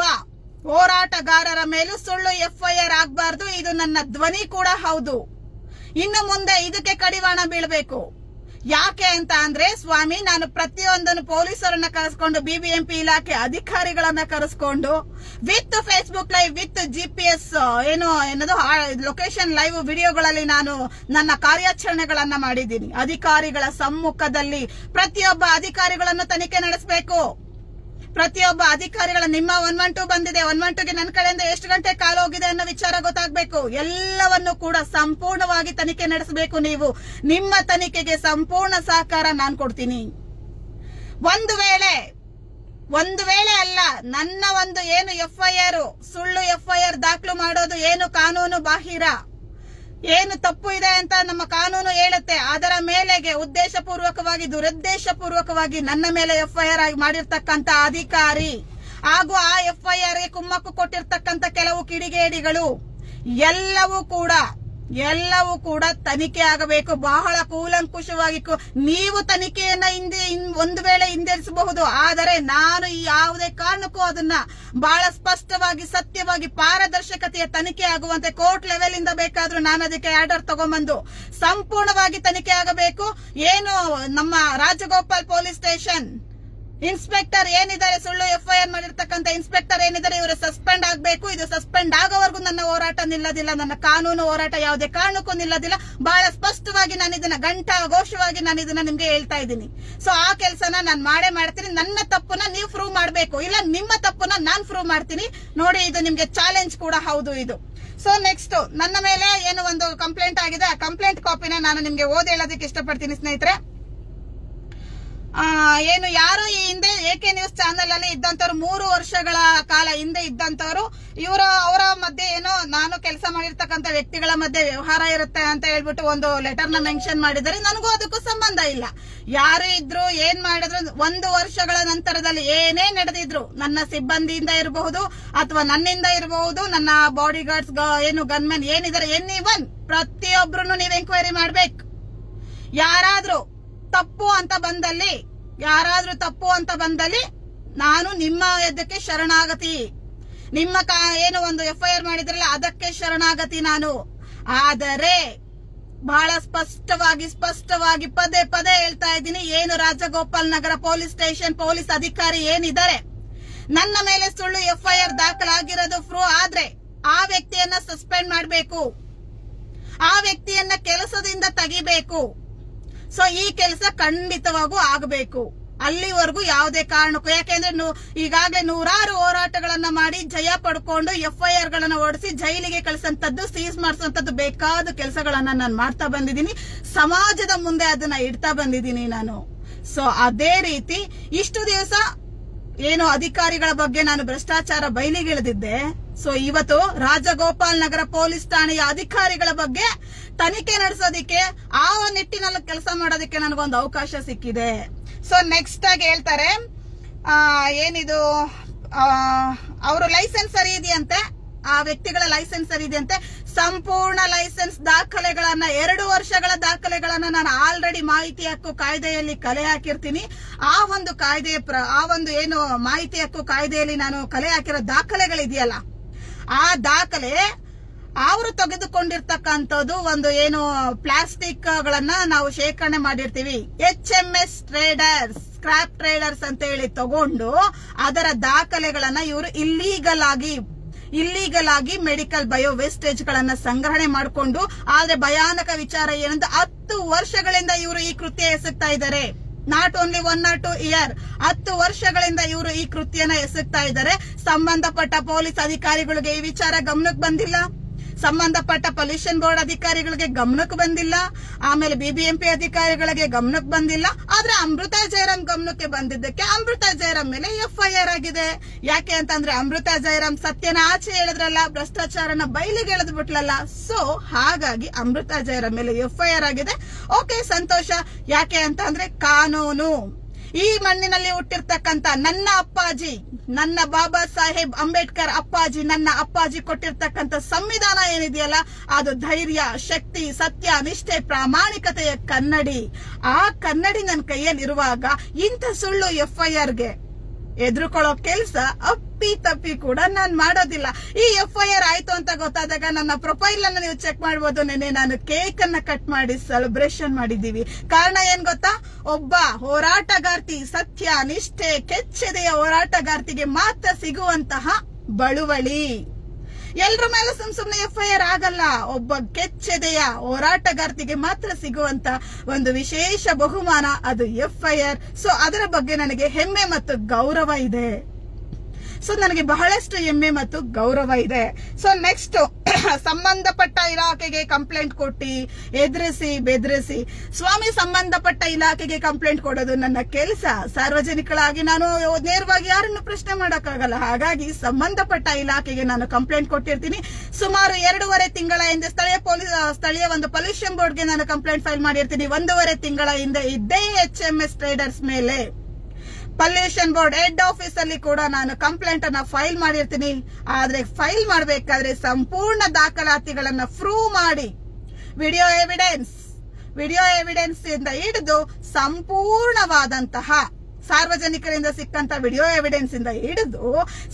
ಹೋರಾಟಗಾರರ ಮೇಲೂ ಸುಳ್ಳು FIR ಆಗ್ಬಾರ್ದು. ಇದು ನನ್ನ ಧ್ವನಿ ಕೂಡ ಹೌದು. ಇನ್ನು ಮುಂದೆ ಇದಕ್ಕೆ ಕಡಿವಾಣ ಬೀಳಬೇಕು. ಯಾಕೆ ಅಂತ ಅಂದ್ರೆ ಸ್ವಾಮಿ, ನಾನು ಪ್ರತಿಯೊಂದನ್ನು ಪೊಲೀಸರನ್ನ ಕರೆಸ್ಕೊಂಡು, BBMP ಇಲಾಖೆ ಅಧಿಕಾರಿಗಳನ್ನ ಕರೆಸ್ಕೊಂಡು with Facebook live, with GPS location live ವಿಡಿಯೋಗಳಲ್ಲಿ ನಾನು ನನ್ನ ಕಾರ್ಯಾಚರಣೆಗಳನ್ನ ಮಾಡಿದ್ದೀನಿ. ಅಧಿಕಾರಿಗಳ ಸಮ್ಮುಖದಲ್ಲಿ ಪ್ರತಿಯೊಬ್ಬ ಅಧಿಕಾರಿಗಳನ್ನು ತನಿಖೆ ನಡೆಸಬೇಕು. ಪ್ರತಿಯೊಬ್ಬ ಅಧಿಕಾರಿಗಳ ನಿಮ್ಮ 112 ಬಂದಿದೆ, 112ಗೆ ನನ್ನ ಕಡೆಯಿಂದ ಎಷ್ಟು ಗಂಟೆ ಕಾಲ ಹೋಗಿದೆ ಅನ್ನೋ ವಿಚಾರ ಗೊತ್ತಾಗಬೇಕು. ಎಲ್ಲವನ್ನು ಕೂಡ ಸಂಪೂರ್ಣವಾಗಿ ತನಿಖೆ ನಡೆಸಬೇಕು. ನೀವು ನಿಮ್ಮ ತನಿಖೆಗೆ ಸಂಪೂರ್ಣ ಸಹಕಾರ ನಾನು ಕೊಡ್ತೀನಿ. ಒಂದು ವೇಳೆ ಅಲ್ಲ, ನನ್ನ ಒಂದು FIR ಸುಳ್ಳು FIR ದಾಖಲು ಮಾಡೋದು ಕಾನೂನು ಬಾಹಿರ, ತಪ್ಪು ಇದೆ ಅಂತ ನಮ್ಮ ಕಾನೂನು ಹೇಳುತ್ತೆ. ಅದರ ಮೇಲೆಗೆ ಉದ್ದೇಶಪೂರ್ವಕವಾಗಿ, ದುರುದ್ದೇಶಪೂರ್ವಕವಾಗಿ ನನ್ನ ಮೇಲೆ FIR ಆಗಿ ಮಾಡಿರ್ತಕ್ಕಂತ ಅಧಿಕಾರಿ ಹಾಗೂ ಆ FIR ಗೆ ಕುಮ್ಮಕ್ಕು ಕೊಟ್ಟಿರ್ತಕ್ಕಂತ ಕೆಲವು ಕಿಡಿಗೇಡಿಗಳು ಎಲ್ಲವೂ ಕೂಡ ತನಿಖೆ ಆಗಬೇಕು. ಬಹಳ ಕೂಲಂಕುಷವಾಗಿ ನೀವು ತನಿಖೆಯನ್ನ ಒಂದು ವೇಳೆ ಹಿಂದೆರಿಸಬಹುದು, ಆದರೆ ನಾನು ಯಾವುದೇ ಕಾರಣಕ್ಕೂ ಅದನ್ನ ಬಹಳ ಸ್ಪಷ್ಟವಾಗಿ, ಸತ್ಯವಾಗಿ, ಪಾರದರ್ಶಕತೆಯ ತನಿಖೆ ಆಗುವಂತೆ ಕೋರ್ಟ್ ಲೆವೆಲ್ ಇಂದ ಬೇಕಾದ್ರೂ ನಾನು ಅದಕ್ಕೆ ಆರ್ಡರ್ ತಗೊಂಡ್ಬಂದು ಸಂಪೂರ್ಣವಾಗಿ ತನಿಖೆ ಆಗಬೇಕು. ನಮ್ಮ ರಾಜಗೋಪಾಲ್ ಪೊಲೀಸ್ ಸ್ಟೇಷನ್ ಇನ್ಸ್ಪೆಕ್ಟರ್ ಏನಿದ್ದಾರೆ, ಸುಳ್ಳು FIR ಮಾಡಿರ್ತಕ್ಕಂಥ ಇನ್ಸ್ಪೆಕ್ಟರ್ ಏನಿದ್ದಾರೆ, ಇವರು ಸಸ್ಪೆಂಡ್ ಆಗಬೇಕು. ಇದು ಸಸ್ಪೆಂಡ್ ಆಗೋವರೆಗೂ ನನ್ನ ಹೋರಾಟ ನಿಲ್ಲೋದಿಲ್ಲ, ನನ್ನ ಕಾನೂನು ಹೋರಾಟ ಯಾವುದೇ ಕಾರಣಕ್ಕೂ ನಿಲ್ಲೋದಿಲ್ಲ. ಬಹಳ ಸ್ಪಷ್ಟವಾಗಿ ನಾನು ಇದನ್ನ ಘಂಟಾಘೋಷವಾಗಿ ನಾನು ಇದನ್ನ ನಿಮ್ಗೆ ಹೇಳ್ತಾ ಇದ್ದೀನಿ. ಸೊ ಆ ಕೆಲಸನ ನಾನು ಮಾಡೇ ಮಾಡ್ತೀನಿ. ನನ್ನ ತಪ್ಪನ್ನ ನೀವು ಪ್ರೂವ್ ಮಾಡಬೇಕು, ಇಲ್ಲ ನಿಮ್ಮ ತಪ್ಪನ್ನ ನಾನು ಪ್ರೂವ್ ಮಾಡ್ತೀನಿ. ನೋಡಿ, ಇದು ನಿಮ್ಗೆ ಚಾಲೆಂಜ್ ಕೂಡ ಹೌದು ಇದು. ಸೊ ನೆಕ್ಸ್ಟ್ ನನ್ನ ಮೇಲೆ ಒಂದು ಕಂಪ್ಲೇಂಟ್ ಆಗಿದೆ. ಆ ಕಂಪ್ಲೇಂಟ್ ಕಾಪಿನ ನಾನು ನಿಮ್ಗೆ ಓದಿ ಹೇಳೋದಕ್ಕೆ ಇಷ್ಟಪಡ್ತೀನಿ ಸ್ನೇಹಿತರೆ. ಯಾರು ಈ ಹಿಂದೆ AK ನ್ಯೂಸ್ ಚಾನೆಲ್ ಅಲ್ಲಿ ಇದ್ದಂತವ್ರು, 3 ವರ್ಷಗಳ ಕಾಲ ಹಿಂದೆ ಇದ್ದಂತವ್ರು, ಅವರ ಮಧ್ಯೆ ನಾನು ಕೆಲಸ ಮಾಡಿ ಮಾಡಿರ್ತಕ್ಕಂಥ ವ್ಯಕ್ತಿಗಳ ಮಧ್ಯೆ ವ್ಯವಹಾರ ಇರುತ್ತೆ ಅಂತ ಹೇಳ್ಬಿಟ್ಟು ಒಂದು ಲೆಟರ್ ನ ಮೆನ್ಷನ್ ಮಾಡಿದರೆ ನನಗೂ ಅದಕ್ಕೂ ಸಂಬಂಧ ಇಲ್ಲ. ಯಾರು ಇದ್ರು ಏನ್ ಮಾಡಿದ್ರು 1 ವರ್ಷಗಳ ನಂತರದಲ್ಲಿ ಏನೇ ನಡೆದಿದ್ರು ನನ್ನ ಸಿಬ್ಬಂದಿಯಿಂದ ಇರಬಹುದು ಅಥವಾ ನನ್ನಿಂದ ಇರಬಹುದು, ನನ್ನ ಬಾಡಿ ಗಾರ್ಡ್ಸ್ ಏನು ಗನ್ಮೆನ್ ಏನಿದ್ದಾರೆ ಎನಿವನ್ ಪ್ರತಿಯೊಬ್ರು ನೀವು ಎಂಕ್ವೈರಿ ಮಾಡ್ಬೇಕು. ಯಾರಾದ್ರೂ ತಪ್ಪು ಅಂತ ಬಂದಲ್ಲಿ ನಾನು ನಿಮ್ಮ ಎದ್ದಕ್ಕೆ ಶರಣಾಗತಿ, ನಿಮ್ಮ ಏನು ಒಂದು FIR ಮಾಡಿದ್ರಲ್ಲ ಅದಕ್ಕೆ ಶರಣಾಗತಿ ನಾನು. ಆದರೆ ಬಹಳ ಸ್ಪಷ್ಟವಾಗಿ ಪದೇ ಪದೇ ಹೇಳ್ತಾ ಇದ್ದೀನಿ, ಏನು ರಾಜಗೋಪಾಲ್ ನಗರ ಪೊಲೀಸ್ ಸ್ಟೇಷನ್ ಪೊಲೀಸ್ ಅಧಿಕಾರಿ ಏನಿದ್ದಾರೆ ನನ್ನ ಮೇಲೆ ಸುಳ್ಳು FIR ದಾಖಲಾಗಿರೋದು ಪ್ರೂವ್ ಆದ್ರೆ ಆ ವ್ಯಕ್ತಿಯನ್ನ ಸಸ್ಪೆಂಡ್ ಮಾಡಬೇಕು, ಆ ವ್ಯಕ್ತಿಯನ್ನ ಕೆಲಸದಿಂದ ತೆಗಿಬೇಕು. ಸೊ ಈ ಕೆಲಸ ಖಂಡಿತವಾಗೂ ಆಗಬೇಕು. ಅಲ್ಲಿವರೆಗೂ ಯಾವುದೇ ಕಾರಣಕ್ಕೂ, ಯಾಕೆಂದ್ರೆ ಈಗಾಗಲೇ 100 ಹೋರಾಟಗಳನ್ನ ಮಾಡಿ ಜಯ ಪಡ್ಕೊಂಡು FIR ಗಳನ್ನ ಓಡಿಸಿ ಜೈಲಿಗೆ ಕಳಿಸಂತದ್ದು, ಸೀಸ್ ಮಾಡಿಸುವಂತದ್ದು ಬೇಕಾದ ಕೆಲಸಗಳನ್ನ ನಾನು ಮಾಡ್ತಾ ಬಂದಿದ್ದೀನಿ. ಸಮಾಜದ ಮುಂದೆ ಅದನ್ನ ಇಡ್ತಾ ಬಂದಿದ್ದೀನಿ ನಾನು. ಸೊ ಅದೇ ರೀತಿ ಇಷ್ಟು ದಿವಸ ಏನು ಅಧಿಕಾರಿಗಳ ಬಗ್ಗೆ ನಾನು ಭ್ರಷ್ಟಾಚಾರ ಬಯಲಿಗಿಳಿದಿದ್ದೆ, ಸೊ ಇವತ್ತು ರಾಜಗೋಪಾಲ್ ನಗರ ಪೊಲೀಸ್ ಠಾಣೆಯ ಅಧಿಕಾರಿಗಳ ಬಗ್ಗೆ ತನಿಖೆ ನಡೆಸೋದಿಕ್ಕೆ ಆ ನಿಟ್ಟಿನಲ್ಲಿ ಕೆಲಸ ಮಾಡೋದಕ್ಕೆ ನನಗೊಂದು ಅವಕಾಶ ಸಿಕ್ಕಿದೆ. ಸೊ ನೆಕ್ಸ್ಟ್ ಆಗಿ ಹೇಳ್ತಾರೆ, ಏನಿದು ಅವರು ಲೈಸೆನ್ಸ್ ಸರಿ ಇದೆಯಂತೆ, ಆ ವ್ಯಕ್ತಿಗಳ ಲೈಸೆನ್ಸ್ ಸರಿ ಇದೆಯಂತೆ. ಸಂಪೂರ್ಣ ಲೈಸೆನ್ಸ್ ದಾಖಲೆಗಳನ್ನ 2 ವರ್ಷಗಳ ದಾಖಲೆಗಳನ್ನ ನಾನು ಆಲ್ರೆಡಿ ಮಾಹಿತಿ ಹಕ್ಕು ಕಾಯ್ದೆಯಲ್ಲಿ ಕಲೆ ಹಾಕಿರ್ತೀನಿ. ಆ ಒಂದು ಏನು ಮಾಹಿತಿ ಹಕ್ಕು ಕಾಯ್ದೆಯಲ್ಲಿ ನಾನು ಕಲೆ ಹಾಕಿರೋ ದಾಖಲೆಗಳಿದೆಯಲ್ಲ, ಆ ದಾಖಲೆ ಅವರು ತೆಗೆದುಕೊಂಡಿರ್ತಕ್ಕಂಥದ್ದು ಒಂದು ಏನು ಪ್ಲಾಸ್ಟಿಕ್ ಗಳನ್ನ ನಾವು ಶೇಖರಣೆ ಮಾಡಿರ್ತೀವಿ, HMS ಟ್ರೇಡರ್ಸ್, ಸ್ಕ್ರಾಪ್ ಟ್ರೇಡರ್ಸ್ ಅಂತ ಹೇಳಿ ತಗೊಂಡು ಅದರ ದಾಖಲೆಗಳನ್ನ ಇವರು ಇಲ್ಲಿಗಲ್ ಆಗಿ ಮೆಡಿಕಲ್ ಬಯೋ ವೇಸ್ಟೇಜ್ ಗಳನ್ನ ಸಂಗ್ರಹಣೆ ಮಾಡಿಕೊಂಡು, ಆದ್ರೆ ಭಯಾನಕ ವಿಚಾರ ಏನಂದ್ರೆ 10 ವರ್ಷಗಳಿಂದ ಇವರು ಈ ಕೃತ್ಯ ಎಸಗ್ತಾ ಇದ್ದಾರೆ. ನಾಟ್ ಓನ್ಲಿ 1 or 2 year, 10 ವರ್ಷಗಳಿಂದ ಇವರು ಈ ಕೃತ್ಯನ ಎಸಗ್ತಾ ಇದ್ದಾರೆ. ಸಂಬಂಧಪಟ್ಟ ಪೊಲೀಸ್ ಅಧಿಕಾರಿಗಳಿಗೆ ಈ ವಿಚಾರ ಗಮನಕ್ಕೆ ಬಂದಿಲ್ಲ, ಸಂಬಂಧಪಟ್ಟ ಪೊಲ್ಯೂಷನ್ ಬೋರ್ಡ್ ಅಧಿಕಾರಿಗಳಿಗೆ ಗಮನಕ್ಕೆ ಬಂದಿಲ್ಲ, ಆಮೇಲೆ BBMP ಅಧಿಕಾರಿಗಳಿಗೆ ಗಮನಕ್ಕೆ ಬಂದಿಲ್ಲ. ಆದ್ರೆ ಅಮೃತಾ ಜಯರಾಮ್ ಗಮನಕ್ಕೆ ಬಂದಿದ್ದಕ್ಕೆ ಅಮೃತಾ ಜಯರಾಮ್ ಮೇಲೆ FIR ಆಗಿದೆ. ಯಾಕೆ ಅಂತಂದ್ರೆ ಅಮೃತಾ ಜಯರಾಮ್ ಸತ್ಯನ ಆಚೆ ಹೇಳಿದ್ರಲ್ಲ, ಭ್ರಷ್ಟಾಚಾರನ ಬಯಲಿಗೆ ಎಳೆದು ಬಿಟ್ಲಲ್ಲ. ಸೊ ಹಾಗಾಗಿ ಅಮೃತಾ ಜಯರಾಮ್ ಮೇಲೆ FIR ಆಗಿದೆ. ಓಕೆ, ಸಂತೋಷ. ಯಾಕೆ ಅಂತ ಅಂದ್ರೆ ಕಾನೂನು, ಈ ಮಣ್ಣಿನಲ್ಲಿ ಹುಟ್ಟಿರ್ತಕ್ಕಂತ ನನ್ನ ಅಪ್ಪಾಜಿ, ನನ್ನ ಬಾಬಾ ಸಾಹೇಬ್ ಅಂಬೇಡ್ಕರ್ ಅಪ್ಪಾಜಿ, ನನ್ನ ಅಪ್ಪಾಜಿ ಕೊಟ್ಟಿರ್ತಕ್ಕಂಥ ಸಂವಿಧಾನ ಏನಿದೆಯಲ್ಲ, ಅದು ಧೈರ್ಯ, ಶಕ್ತಿ, ಸತ್ಯ, ನಿಷ್ಠೆ, ಪ್ರಾಮಾಣಿಕತೆಯ ಕನ್ನಡಿ. ಆ ಕನ್ನಡಿ ನನ್ನ ಕೈಯಲ್ಲಿ ಇರುವಾಗ ಇಂಥ ಸುಳ್ಳು FIRಗೆ ಎದುರುಕೊಳ್ಳೋ ಕೆಲಸ ಅಪ್ಪಿ ತಪ್ಪಿ ಕೂಡ ನಾನು ಮಾಡೋದಿಲ್ಲ. ಈ FIR ಆಯ್ತು ಅಂತ ಗೊತ್ತಾದಾಗ ನನ್ನ ಪ್ರೊಫೈಲ್ ಅನ್ನ ನೀವು ಚೆಕ್ ಮಾಡಬಹುದು. ನೆನ್ನೆ ನಾನು ಕೇಕ್ ಅನ್ನ ಕಟ್ ಮಾಡಿ ಸೆಲೆಬ್ರೇಷನ್ ಮಾಡಿದೀವಿ. ಕಾರಣ ಏನ್ ಗೊತ್ತಾ, ಒಬ್ಬ ಹೋರಾಟಗಾರ್ತಿ, ಸತ್ಯ, ನಿಷ್ಠೆ, ಕೆಚ್ಚೆದೆಯ ಹೋರಾಟಗಾರ್ತಿಗೆ ಮಾತ್ರ ಸಿಗುವಂತಹ ಬಳುವಳಿ. ಎಲ್ರ ಮೇಲೆ ಸುಮ್ನೆ FIR ಆಗಲ್ಲ, ಒಬ್ಬ ಕೆಚ್ಚೆದೆಯ ಹೋರಾಟಗಾರ್ತಿಗೆ ಮಾತ್ರ ಸಿಗುವಂತ ಒಂದು ವಿಶೇಷ ಬಹುಮಾನ ಅದು FIR. ಸೊ ಅದರ ಬಗ್ಗೆ ನನಗೆ ಹೆಮ್ಮೆ ಮತ್ತು ಗೌರವ ಇದೆ. ಸೊ ನನಗೆ ಬಹಳಷ್ಟು ಹೆಮ್ಮೆ ಮತ್ತು ಗೌರವ ಇದೆ. ಸೊ ನೆಕ್ಸ್ಟ್, ಸಂಬಂಧಪಟ್ಟ ಇಲಾಖೆಗೆ ಕಂಪ್ಲೇಂಟ್ ಕೊಟ್ಟಿ ಎದುರಿಸಿ ಬೆದರಿಸಿ, ಸ್ವಾಮಿ ಸಂಬಂಧಪಟ್ಟ ಇಲಾಖೆಗೆ ಕಂಪ್ಲೇಂಟ್ ಕೊಡೋದು ನನ್ನ ಕೆಲಸ. ಸಾರ್ವಜನಿಕಳಾಗಿ ನಾನು ನೇರವಾಗಿ ಯಾರನ್ನು ಪ್ರಶ್ನೆ ಮಾಡಕ್ಕಾಗಲ್ಲ. ಹಾಗಾಗಿ ಸಂಬಂಧಪಟ್ಟ ಇಲಾಖೆಗೆ ನಾನು ಕಂಪ್ಲೇಂಟ್ ಕೊಟ್ಟಿರ್ತೀನಿ. ಸುಮಾರು 2.5 ತಿಂಗಳ ಹಿಂದೆ ಸ್ಥಳೀಯ ಒಂದು ಪೊಲ್ಯೂಷನ್ ಬೋರ್ಡ್ಗೆ ನಾನು ಕಂಪ್ಲೇಂಟ್ ಫೈಲ್ ಮಾಡಿರ್ತೀನಿ. 1.5 ತಿಂಗಳ ಹಿಂದೆ ಇದ್ದೇ HMS ಟ್ರೇಡರ್ಸ್ ಮೇಲೆ ಪೊಲ್ಯೂಷನ್ ಬೋರ್ಡ್ ಹೆಡ್ ಆಫೀಸ್ ಅಲ್ಲಿ ಕೂಡ ನಾನು ಕಂಪ್ಲೇಂಟ್ ಅನ್ನ ಫೈಲ್ ಮಾಡಿರ್ತೀನಿ. ಆದ್ರೆ ಫೈಲ್ ಮಾಡಬೇಕಾದ್ರೆ ಸಂಪೂರ್ಣ ದಾಖಲಾತಿಗಳನ್ನ ಪ್ರೂವ್ ಮಾಡಿ, ವಿಡಿಯೋ ಎವಿಡೆನ್ಸ್ ಇಂದ ಹಿಡಿದು ಸಂಪೂರ್ಣವಾದಂತಹ ಸಾರ್ವಜನಿಕರಿಂದ ಸಿಕ್ಕಂತ ವಿಡಿಯೋ ಎವಿಡೆನ್ಸ್ ಇಂದ ಹಿಡಿದು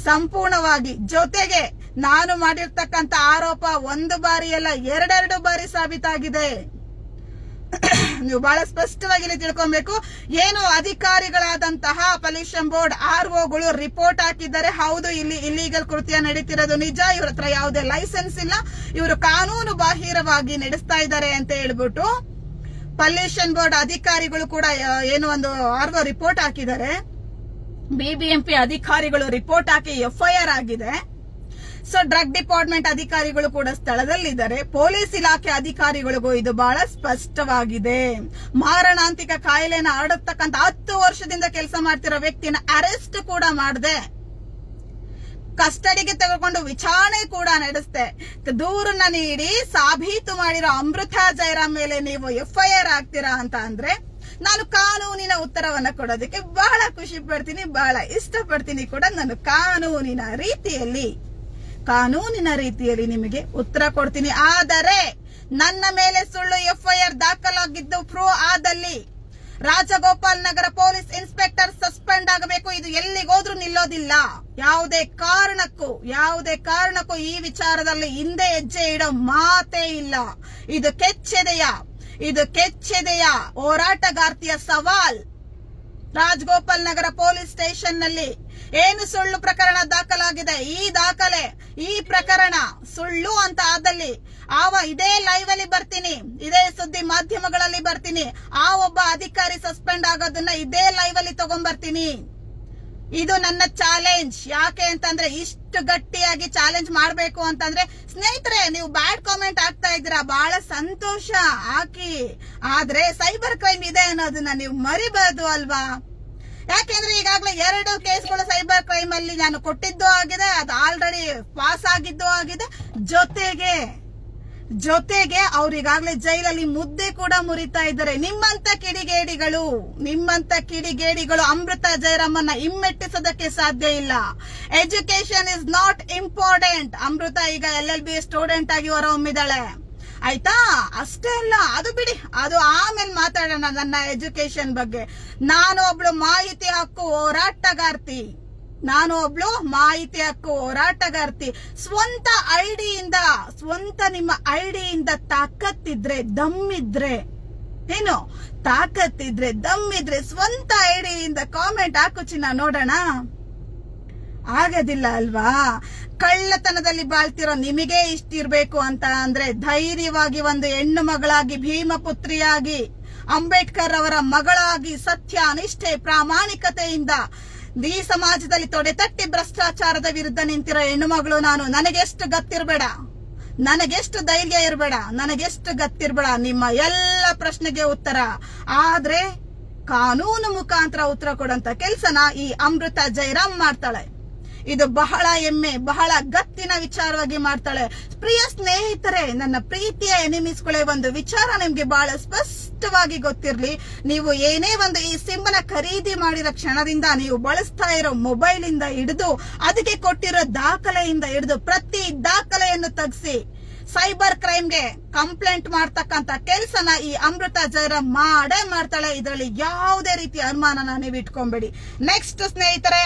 ಸಂಪೂರ್ಣವಾಗಿ, ಜೊತೆಗೆ ನಾನು ಮಾಡಿರ್ತಕ್ಕಂಥ ಆರೋಪ 1 ಬಾರಿ ಅಲ್ಲ 2 ಬಾರಿ ಸಾಬೀತಾಗಿದೆ. ನೀವು ಬಹಳ ಸ್ಪಷ್ಟವಾಗಿ ತಿಳ್ಕೊಬೇಕು. ಏನು ಅಧಿಕಾರಿಗಳಾದಂತಹ ಪೊಲ್ಯೂಷನ್ ಬೋರ್ಡ್ ROಗಳು ರಿಪೋರ್ಟ್ ಹಾಕಿದ್ದಾರೆ, ಹೌದು ಇಲ್ಲಿ ಇಲ್ಲಿಗಲ್ ಕೃತ್ಯ ನಡೀತಿರೋದು ನಿಜ, ಇವ್ರ ಹತ್ರ ಯಾವುದೇ ಲೈಸೆನ್ಸ್ ಇಲ್ಲ, ಇವರು ಕಾನೂನು ಬಾಹಿರವಾಗಿ ನಡೆಸ್ತಾ ಇದ್ದಾರೆ ಅಂತ ಹೇಳ್ಬಿಟ್ಟು ಪೊಲ್ಯೂಷನ್ ಬೋರ್ಡ್ ಅಧಿಕಾರಿಗಳು ಕೂಡ ಏನು ಒಂದು RO ರಿಪೋರ್ಟ್ ಹಾಕಿದ್ದಾರೆ. BBMP ಅಧಿಕಾರಿಗಳು ರಿಪೋರ್ಟ್ ಹಾಕಿ FIR ಆಗಿದೆ. ಸೊ ಡ್ರಗ್ ಡಿಪಾರ್ಟ್ಮೆಂಟ್ ಅಧಿಕಾರಿಗಳು ಕೂಡ ಸ್ಥಳದಲ್ಲಿದ್ದಾರೆ. ಪೊಲೀಸ್ ಇಲಾಖೆ ಅಧಿಕಾರಿಗಳಿಗೂ ಇದು ಬಹಳ ಸ್ಪಷ್ಟವಾಗಿದೆ. ಮಾರಣಾಂತಿಕ ಕಾಯಿಲೆನ ಹರಡತಕ್ಕಂತ 10 ವರ್ಷದಿಂದ ಕೆಲಸ ಮಾಡ್ತಿರೋ ವ್ಯಕ್ತಿನ ಅರೆಸ್ಟ್ ಕೂಡ ಮಾಡದೆ ಕಸ್ಟಡಿಗೆ ತೆಗೆದುಕೊಂಡು ವಿಚಾರಣೆ ಕೂಡ ನಡೆಸ್ತೆ. ದೂರನ್ನ ನೀಡಿ ಸಾಬೀತು ಮಾಡಿರೋ ಅಮೃತಾ ಜಯರಾಮ್ ಮೇಲೆ ನೀವು FIR ಆಗ್ತೀರಾ ಅಂತ ಅಂದ್ರೆ ನಾನು ಕಾನೂನಿನ ಉತ್ತರವನ್ನ ಕೊಡೋದಕ್ಕೆ ಬಹಳ ಖುಷಿ ಪಡ್ತೀನಿ, ಬಹಳ ಇಷ್ಟಪಡ್ತೀನಿ ಕೂಡ. ನಾನು ಕಾನೂನಿನ ರೀತಿಯಲ್ಲಿ ನಿಮಗೆ ಉತ್ತರ ಕೊಡ್ತೀನಿ. ಆದರೆ ನನ್ನ ಮೇಲೆ ಸುಳ್ಳು FIR ದಾಖಲಾಗಿದ್ದು ಪ್ರೂವ್ ಆದಲ್ಲಿ ರಾಜಗೋಪಾಲ್ ನಗರ ಪೊಲೀಸ್ ಇನ್ಸ್ಪೆಕ್ಟರ್ ಸಸ್ಪೆಂಡ್ ಆಗಬೇಕು. ಇದು ಎಲ್ಲಿಗೋದ್ರೂ ನಿಲ್ಲೋದಿಲ್ಲ. ಯಾವುದೇ ಕಾರಣಕ್ಕೂ ಈ ವಿಚಾರದಲ್ಲಿ ಹಿಂದೆ ಹೆಜ್ಜೆ ಇಡೋ ಮಾತೇ ಇಲ್ಲ. ಇದು ಕೆಚ್ಚೆದೆಯ ಹೋರಾಟಗಾರ್ತಿಯ ಸವಾಲ್. ರಾಜಗೋಪಾಲ್ ನಗರ ಪೊಲೀಸ್ ಸ್ಟೇಷನ್ ನಲ್ಲಿ ಏನು ಸುಳ್ಳು ಪ್ರಕರಣ ದಾಖಲಾಗಿದೆ, ಈ ಪ್ರಕರಣ ಸುಳ್ಳು ಅಂತ ಆದಲ್ಲಿ ಇದೇ ಲೈವ್ ಅಲ್ಲಿ ಬರ್ತೀನಿ, ಇದೇ ಸುದ್ದಿ ಮಾಧ್ಯಮಗಳಲ್ಲಿ ಬರ್ತೀನಿ. ಒಬ್ಬ ಅಧಿಕಾರಿ ಸಸ್ಪೆಂಡ್ ಆಗೋದನ್ನ ಇದೇ ಲೈವ್ ಅಲ್ಲಿ ತಗೊಂಡ್ಬರ್ತೀನಿ. ಇದು ನನ್ನ ಚಾಲೆಂಜ್. ಯಾಕೆ ಅಂತಂದ್ರೆ ಇಷ್ಟು ಗಟ್ಟಿಯಾಗಿ ಚಾಲೆಂಜ್ ಮಾಡ್ಬೇಕು ಅಂತಂದ್ರೆ, ಸ್ನೇಹಿತರೆ ನೀವು ಬ್ಯಾಡ್ ಕಾಮೆಂಟ್ ಆಗ್ತಾ ಇದ್ದೀರಾ, ಬಹಳ ಸಂತೋಷ ಹಾಕಿ. ಆದ್ರೆ ಸೈಬರ್ ಕ್ರೈಮ್ ಇದೆ ಅನ್ನೋದನ್ನ ನೀವು ಮರಿಬಾರ್ದು ಅಲ್ವಾ? ಯಾಕೆಂದ್ರೆ ಈಗಾಗಲೇ 2 ಕೇಸ್ಗಳು ಸೈಬರ್ ಕ್ರೈಮ್ ಅಲ್ಲಿ ನಾನು ಕೊಟ್ಟಿದ್ದು ಆಗಿದೆ, ಅದು ಆಲ್ರೆಡಿ ಪಾಸ್ ಆಗಿದ್ದು ಆಗಿದೆ. ಜೊತೆಗೆ ಅವ್ರಿಗಾಗ್ಲೇ ಜೈಲಲ್ಲಿ ಮುದ್ದೆ ಕೂಡ ಮುರಿತಾ ಇದ್ದಾರೆ. ನಿಮ್ಮಂತ ಕಿಡಿಗೇಡಿಗಳು ಅಮೃತಾ ಜಯರಾಮನ್ನ ಹಿಮ್ಮೆಟ್ಟಿಸೋದಕ್ಕೆ ಸಾಧ್ಯ ಇಲ್ಲ. Education is not important. Amrita ಈಗ LLB ಸ್ಟೂಡೆಂಟ್ ಆಗಿ ಹೊರಹೊಮ್ಮಿದ್ದಾಳೆ, ಆಯ್ತಾ? ಅಷ್ಟೇ ಅಲ್ಲ, ಅದು ಬಿಡಿ, ಅದು ಆಮೇಲೆ ಮಾತಾಡೋಣ ನನ್ನ ಎಜುಕೇಶನ್ ಬಗ್ಗೆ. ನಾನು ಒಬ್ಳು ಮಾಹಿತಿ ಹಕ್ಕು ಹೋರಾಟಗಾರ್ತಿ. ಸ್ವಂತ ನಿಮ್ಮ ಐಡಿಯಿಂದ ತಾಕತ್ತಿದ್ರೆ ದಮ್ಮಿದ್ರೆ ಸ್ವಂತ ಐಡಿಯಿಂದ ಕಾಮೆಂಟ್ ಹಾಕು ಚಿನ್ನ, ನೋಡೋಣ. ಆಗೋದಿಲ್ಲ ಅಲ್ವಾ? ಕಳ್ಳತನದಲ್ಲಿ ಬಾಳ್ತಿರೋ ನಿಮಗೆ ಇಷ್ಟಿರ್ಬೇಕು ಅಂತ ಅಂದ್ರೆ ಧೈರ್ಯವಾಗಿ ಒಂದು ಹೆಣ್ಣು ಮಗಳಾಗಿ, ಭೀಮಪುತ್ರಿಯಾಗಿ, ಅಂಬೇಡ್ಕರ್ ಅವರ ಮಗಳಾಗಿ ಸತ್ಯ, ನಿಷ್ಠೆ, ಪ್ರಾಮಾಣಿಕತೆಯಿಂದ ಈ ಸಮಾಜದಲ್ಲಿ ತೊಡೆತಟ್ಟಿ ಭ್ರಷ್ಟಾಚಾರದ ವಿರುದ್ಧ ನಿಂತಿರೋ ಹೆಣ್ಣು ಮಗಳು ನಾನು. ನನಗೆಷ್ಟು ಧೈರ್ಯ ಇರಬೇಡ, ನನಗೆಷ್ಟು ಗತ್ತಿರ್ಬೇಡ ನಿಮ್ಮ ಎಲ್ಲ ಪ್ರಶ್ನೆಗೆ ಉತ್ತರ. ಆದ್ರೆ ಕಾನೂನು ಮುಖಾಂತರ ಉತ್ತರ ಕೊಡಂತ ಕೆಲ್ಸನ ಈ ಅಮೃತಾ ಜಯರಾಮ್ ಮಾಡ್ತಾಳೆ. ಇದು ಬಹಳ ಹೆಮ್ಮೆ, ಬಹಳ ಗತ್ತಿನ ವಿಚಾರವಾಗಿ ಮಾಡ್ತಾಳೆ. ಪ್ರಿಯ ಸ್ನೇಹಿತರೆ, ನನ್ನ ಪ್ರೀತಿಯ ಎನಿಮಿಸ್ಗಳೇ, ಒಂದು ವಿಚಾರ ನಿಮ್ಗೆ ಬಹಳ ಸ್ಪಷ್ಟವಾಗಿ ಗೊತ್ತಿರ್ಲಿ. ನೀವು ಏನೇ ಒಂದು ಈ ಸಿಮ್ಮನ ಖರೀದಿ ಮಾಡಿದ ಕ್ಷಣದಿಂದ ನೀವು ಬಳಸ್ತಾ ಇರೋ ಮೊಬೈಲ್ ಇಂದ ಹಿಡಿದು ಅದಕ್ಕೆ ಕೊಟ್ಟಿರೋ ದಾಖಲೆಯಿಂದ ಹಿಡಿದು ಪ್ರತಿ ದಾಖಲೆಯನ್ನು ತೆಗೆಸಿ ಸೈಬರ್ ಕ್ರೈಮ್ಗೆ ಕಂಪ್ಲೇಂಟ್ ಮಾಡ್ತಕ್ಕಂತ ಕೆಲ್ಸನ ಈ ಅಮೃತಾ ಜಯರಾಮ್ ಮಾಡೇ ಮಾಡ್ತಾಳೆ. ಇದರಲ್ಲಿ ಯಾವುದೇ ರೀತಿಯ ಅನುಮಾನನ ನೀವು ಇಟ್ಕೊಂಬೇಡಿ. ನೆಕ್ಸ್ಟ್ ಸ್ನೇಹಿತರೆ,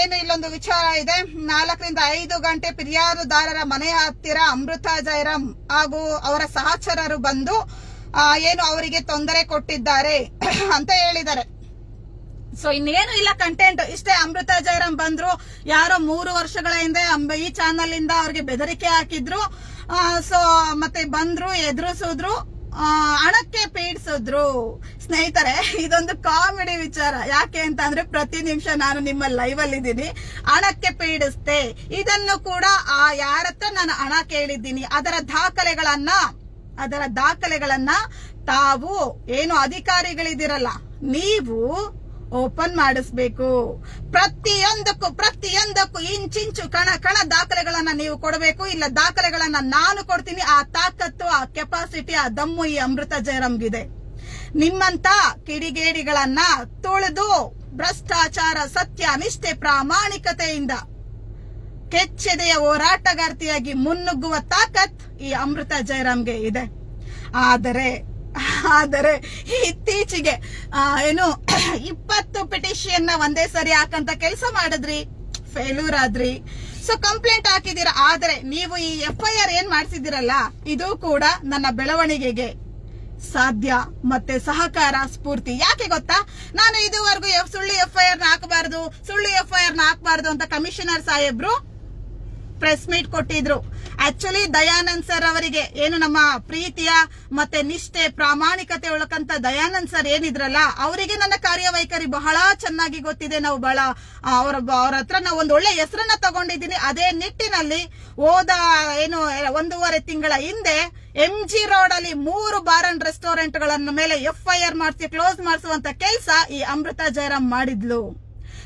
ಏನು ಇಲ್ಲೊಂದು ವಿಚಾರ ಇದೆ. 4 ರಿಂದ 5 ಗಂಟೆ ಫಿರ್ಯಾದುದಾರರ ಮನೆ ಹತ್ತಿರ ಅಮೃತಾ ಜಯರಾಮ್ ಹಾಗೂ ಅವರ ಸಹಚರರು ಬಂದು ಏನು ಅವರಿಗೆ ತೊಂದರೆ ಕೊಟ್ಟಿದ್ದಾರೆ ಅಂತ ಹೇಳಿದ್ದಾರೆ. ಸೊ ಇನ್ನೇನು ಇಲ್ಲ ಕಂಟೆಂಟ್ ಇಷ್ಟೇ. ಅಮೃತಾ ಜಯರಾಮ್ ಬಂದ್ರು, ಯಾರೋ 3 ವರ್ಷಗಳ ಹಿಂದೆ ಈ ಚಾನಲ್ ಇಂದ ಅವ್ರಿಗೆ ಬೆದರಿಕೆ ಹಾಕಿದ್ರು. ಸೊ ಮತ್ತೆ ಬಂದ್ರು, ಎದುರಿಸಿದ್ರು, ಹಣಕ್ಕೆ ಪೀಡಿಸಿದ್ರು. ಸ್ನೇಹಿತರೆ, ಇದೊಂದು ಕಾಮಿಡಿ ವಿಚಾರ. ಯಾಕೆ ಅಂತ ಅಂದ್ರೆ ಪ್ರತಿ ನಿಮಿಷ ನಾನು ನಿಮ್ಮ ಲೈವ್ ಅಲ್ಲಿ ಇದ್ದೀನಿ. ಹಣಕ್ಕೆ ಪೀಡಿಸ್ತೆ, ಇದನ್ನು ಕೂಡ ಯಾರ ಹತ್ರ ನಾನು ಹಣ ಕೇಳಿದ್ದೀನಿ ಅದರ ದಾಖಲೆಗಳನ್ನ ತಾವು ಏನು ಅಧಿಕಾರಿಗಳಿದಿರಲ್ಲ ನೀವು ಓಪನ್ ಮಾಡಿಸ್ಬೇಕು. ಪ್ರತಿಯೊಂದಕ್ಕೂ ಇಂಚಿಂಚು ಕಣ ದಾಖಲೆಗಳನ್ನ ನೀವು ಕೊಡಬೇಕು. ಇಲ್ಲ ದಾಖಲೆಗಳನ್ನ ನಾನು ಕೊಡ್ತೀನಿ. ಆ ತಾಕತ್ತು, ಆ ಕೆಪಾಸಿಟಿ, ಆ ದಮ್ಮು ಈ ಅಮೃತಾ ಜಯರಾಮ್ಗಿದೆ. ನಿಮ್ಮಂತ ಕಿಡಿಗೇಡಿಗಳನ್ನ ತುಳಿದು ಭ್ರಷ್ಟಾಚಾರ, ಸತ್ಯ, ನಿಷ್ಠೆ, ಪ್ರಾಮಾಣಿಕತೆಯಿಂದ ಕೆಚ್ಚೆದೆಯ ಹೋರಾಟಗಾರ್ತಿಯಾಗಿ ಮುನ್ನುಗ್ಗುವ ತಾಕತ್ ಈ ಅಮೃತಾ ಜಯರಾಮ್ಗೆ ಇದೆ. ಆದರೆ ಇತ್ತೀಚೆಗೆ 20 ಪಿಟಿಷನ್ ಒಂದೇ ಸರಿ ಹಾಕಂತ ಕೆಲಸ ಮಾಡಿದ್ರಿ, ಫೇಲ್ಯೂರ್ ಆದ್ರಿ. ಸೊ ಕಂಪ್ಲೇಂಟ್ ಹಾಕಿದೀರಾ. ಆದ್ರೆ ನೀವು ಈ FIR ಏನ್ ಮಾಡ್ಸಿದಿರಲ್ಲ, ಇದು ಕೂಡ ನನ್ನ ಬೆಳವಣಿಗೆಗೆ ಸಾಧ್ಯ ಮತ್ತೆ ಸಹಕಾರ, ಸ್ಫೂರ್ತಿ. ಯಾಕೆ ಗೊತ್ತಾ? ನಾನು ಇದುವರೆಗೂ ಸುಳ್ಳು FIR ಹಾಕಬಾರ್ದು ಅಂತ ಕಮಿಷನರ್ ಸಾಹೇಬ್ರು ಪ್ರೆಸ್ ಮೀಟ್ ಕೊಟ್ಟಿದ್ರು. ಆಕ್ಚುಲಿ ದಯಾನಂದ್ ಸರ್ ಅವರಿಗೆ, ಏನು ನಮ್ಮ ಪ್ರೀತಿಯ ಮತ್ತೆ ನಿಷ್ಠೆ, ಪ್ರಾಮಾಣಿಕತೆ ಒಳಕಂತ ದಯಾನಂದ್ ಸರ್ ಏನಿದ್ರಲ್ಲ, ಅವರಿಗೆ ನನ್ನ ಕಾರ್ಯವೈಖರಿ ಬಹಳ ಚೆನ್ನಾಗಿ ಗೊತ್ತಿದೆ. ನಾವು ಬಹಳ ಅವ್ರ ಹತ್ರ ನಾವು ಒಂದು ಒಳ್ಳೆ ಹೆಸರನ್ನ ತಗೊಂಡಿದ್ದೀನಿ. ಅದೇ ನಿಟ್ಟಿನಲ್ಲಿ ಹೋದ 1.5 ತಿಂಗಳ ಹಿಂದೆ MG ರೋಡ್ ಅಲ್ಲಿ 3 ಬಾರ್ ಅಂಡ್ ರೆಸ್ಟೋರೆಂಟ್ ಗಳನ್ನ ಮೇಲೆ FIR ಮಾಡಿಸಿ ಕ್ಲೋಸ್ ಮಾಡಿಸುವಂತ ಕೆಲಸ ಈ ಅಮೃತಾ ಜಯರಾಮ್ ಮಾಡಿದ್ಲು.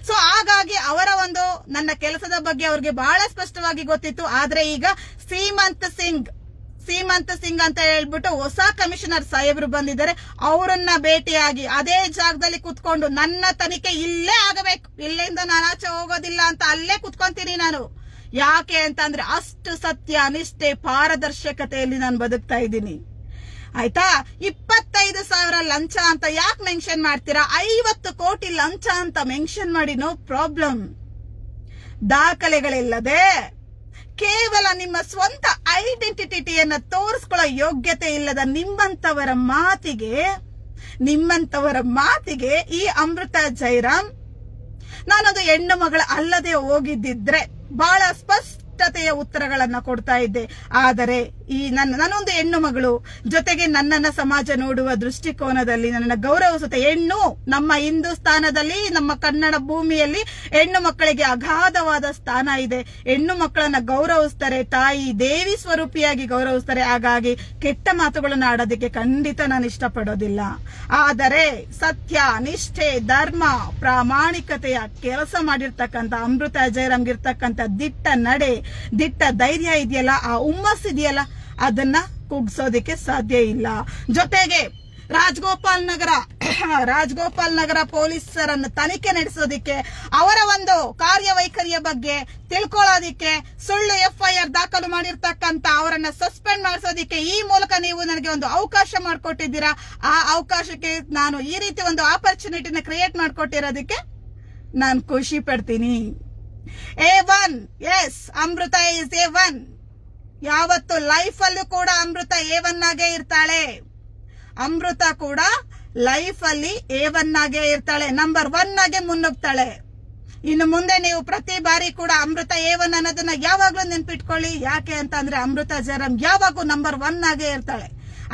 ಸೊ ಹಾಗಾಗಿ ಅವರ ಒಂದು ನನ್ನ ಕೆಲಸದ ಬಗ್ಗೆ ಅವ್ರಿಗೆ ಬಹಳ ಸ್ಪಷ್ಟವಾಗಿ ಗೊತ್ತಿತ್ತು. ಆದ್ರೆ ಈಗ ಸೀಮಂತ್ ಸಿಂಗ್ ಅಂತ ಹೇಳ್ಬಿಟ್ಟು ಹೊಸ ಕಮಿಷನರ್ ಸಾಹೇಬ್ರು ಬಂದಿದ್ದಾರೆ. ಅವರನ್ನ ಭೇಟಿಯಾಗಿ ಅದೇ ಜಾಗದಲ್ಲಿ ಕುತ್ಕೊಂಡು ನನ್ನ ತನಿಖೆ ಇಲ್ಲೇ ಆಗಬೇಕು, ಇಲ್ಲಿಂದ ನಾನು ಆಚೆ ಹೋಗೋದಿಲ್ಲ ಅಂತ ಅಲ್ಲೇ ಕುತ್ಕೊಂತೀನಿ ನಾನು. ಯಾಕೆ ಅಂತಂದ್ರೆ ಅಷ್ಟು ಸತ್ಯ, ನಿಷ್ಠೆ, ಪಾರದರ್ಶಕತೆಯಲ್ಲಿ ನಾನು ಬದುಕ್ತಾ ಇದ್ದೀನಿ. ಆಯ್ತಾ? 25,000 ಲಂಚ ಅಂತ ಯಾಕೆ ಮೆನ್ಷನ್ ಮಾಡ್ತೀರಾ? 50 ಕೋಟಿ ಲಂಚ ಅಂತ ಮೆನ್ಷನ್ ಮಾಡಿ, ನೋ ಪ್ರಾಬ್ಲಮ್. ದಾಖಲೆಗಳಿಲ್ಲದೆ ಕೇವಲ ನಿಮ್ಮ ಸ್ವಂತ ಐಡೆಂಟಿಟಿಯನ್ನ ತೋರಿಸ್ಕೊಳ್ಳೋ ಯೋಗ್ಯತೆ ಇಲ್ಲದ ನಿಮ್ಮಂತವರ ಮಾತಿಗೆ ಈ ಅಮೃತ ಜಯರಾಮ್ ನಾನೊಂದು ಹೆಣ್ಣು ಮಗಳ ಅಲ್ಲದೆ ಹೋಗಿದ್ದಿದ್ರೆ ಬಹಳ ಸ್ಪಷ್ಟತೆಯ ಉತ್ತರಗಳನ್ನ ಕೊಡ್ತಾ ಇದ್ದೆ. ಆದರೆ ಈ ನಾನೊಂದು ಹೆಣ್ಣು ಮಗಳು, ಜೊತೆಗೆ ನನ್ನನ್ನ ಸಮಾಜ ನೋಡುವ ದೃಷ್ಟಿಕೋನದಲ್ಲಿ ನನ್ನನ್ನು ಗೌರವಿಸುತ್ತೆ. ಹೆಣ್ಣು ನಮ್ಮ ಹಿಂದೂಸ್ತಾನದಲ್ಲಿ, ನಮ್ಮ ಕನ್ನಡ ಭೂಮಿಯಲ್ಲಿ ಹೆಣ್ಣು ಮಕ್ಕಳಿಗೆ ಅಗಾಧವಾದ ಸ್ಥಾನ ಇದೆ. ಹೆಣ್ಣು ಮಕ್ಕಳನ್ನ ಗೌರವಿಸ್ತಾರೆ, ತಾಯಿ ದೇವಿ ಸ್ವರೂಪಿಯಾಗಿ ಗೌರವಿಸ್ತಾರೆ. ಹಾಗಾಗಿ ಕೆಟ್ಟ ಮಾತುಗಳನ್ನು ಆಡೋದಕ್ಕೆ ಖಂಡಿತ ನಾನು ಇಷ್ಟಪಡೋದಿಲ್ಲ. ಆದರೆ ಸತ್ಯ, ನಿಷ್ಠೆ, ಧರ್ಮ, ಪ್ರಾಮಾಣಿಕತೆಯ ಕೆಲಸ ಮಾಡಿರ್ತಕ್ಕಂಥ ಅಮೃತ ಜಯರಾಮ್ಗಿರ್ತಕ್ಕಂಥ ದಿಟ್ಟ ನಡೆ, ದಿಟ್ಟ ಧೈರ್ಯ ಇದೆಯಲ್ಲ, ಆ ಹುಮ್ಮಸ್ ಇದೆಯಲ್ಲ, ಅದನ್ನ ಕುಗ್ಸೋದಿಕ್ಕೆ ಸಾಧ್ಯ ಇಲ್ಲ. ಜೊತೆಗೆ ರಾಜಗೋಪಾಲ್ ನಗರ ಪೊಲೀಸರನ್ನು ತನಿಖೆ ನಡೆಸೋದಿಕ್ಕೆ, ಅವರ ಒಂದು ಕಾರ್ಯವೈಖರಿಯ ಬಗ್ಗೆ ತಿಳ್ಕೊಳ್ಳೋದಿಕ್ಕೆ, ಸುಳ್ಳು FIR ದಾಖಲು ಮಾಡಿರ್ತಕ್ಕಂಥ ಅವರನ್ನ ಸಸ್ಪೆಂಡ್ ಮಾಡಿಸೋದಿಕ್ಕೆ ಈ ಮೂಲಕ ನೀವು ನನಗೆ ಒಂದು ಅವಕಾಶ ಮಾಡಿಕೊಟ್ಟಿದ್ದೀರಾ. ಆ ಅವಕಾಶಕ್ಕೆ ನಾನು ಈ ರೀತಿ ಒಂದು ಆಪರ್ಚುನಿಟಿನ ಕ್ರಿಯೇಟ್ ಮಾಡಿಕೊಟ್ಟಿರೋದಕ್ಕೆ ನಾನು ಖುಷಿ ಪಡ್ತೀನಿ. A1, S, Amrutha is A1. ಯಾವತ್ತು ಲೈಫ್ ಅಲ್ಲೂ ಕೂಡ ಅಮೃತ A1 ಆಗೇ ಇರ್ತಾಳೆ. ಅಮೃತ ಕೂಡ ಲೈಫ್ ಅಲ್ಲಿ A1 ಆಗೇ ಇರ್ತಾಳೆ, ನಂಬರ್ 1 ಆಗೆ ಮುನ್ನುಗ್ತಾಳೆ. ಇನ್ನು ಮುಂದೆ ನೀವು ಪ್ರತಿ ಬಾರಿ ಕೂಡ ಅಮೃತ A1 ಅನ್ನೋದನ್ನ ಯಾವಾಗ್ಲೂ ನೆನ್ಪಿಟ್ಕೊಳ್ಳಿ. ಯಾಕೆ ಅಂತಂದ್ರೆ ಅಮೃತ ಜಯರಾಮ್ ಯಾವಾಗೂ ನಂಬರ್ 1 ಆಗೇ ಇರ್ತಾಳೆ.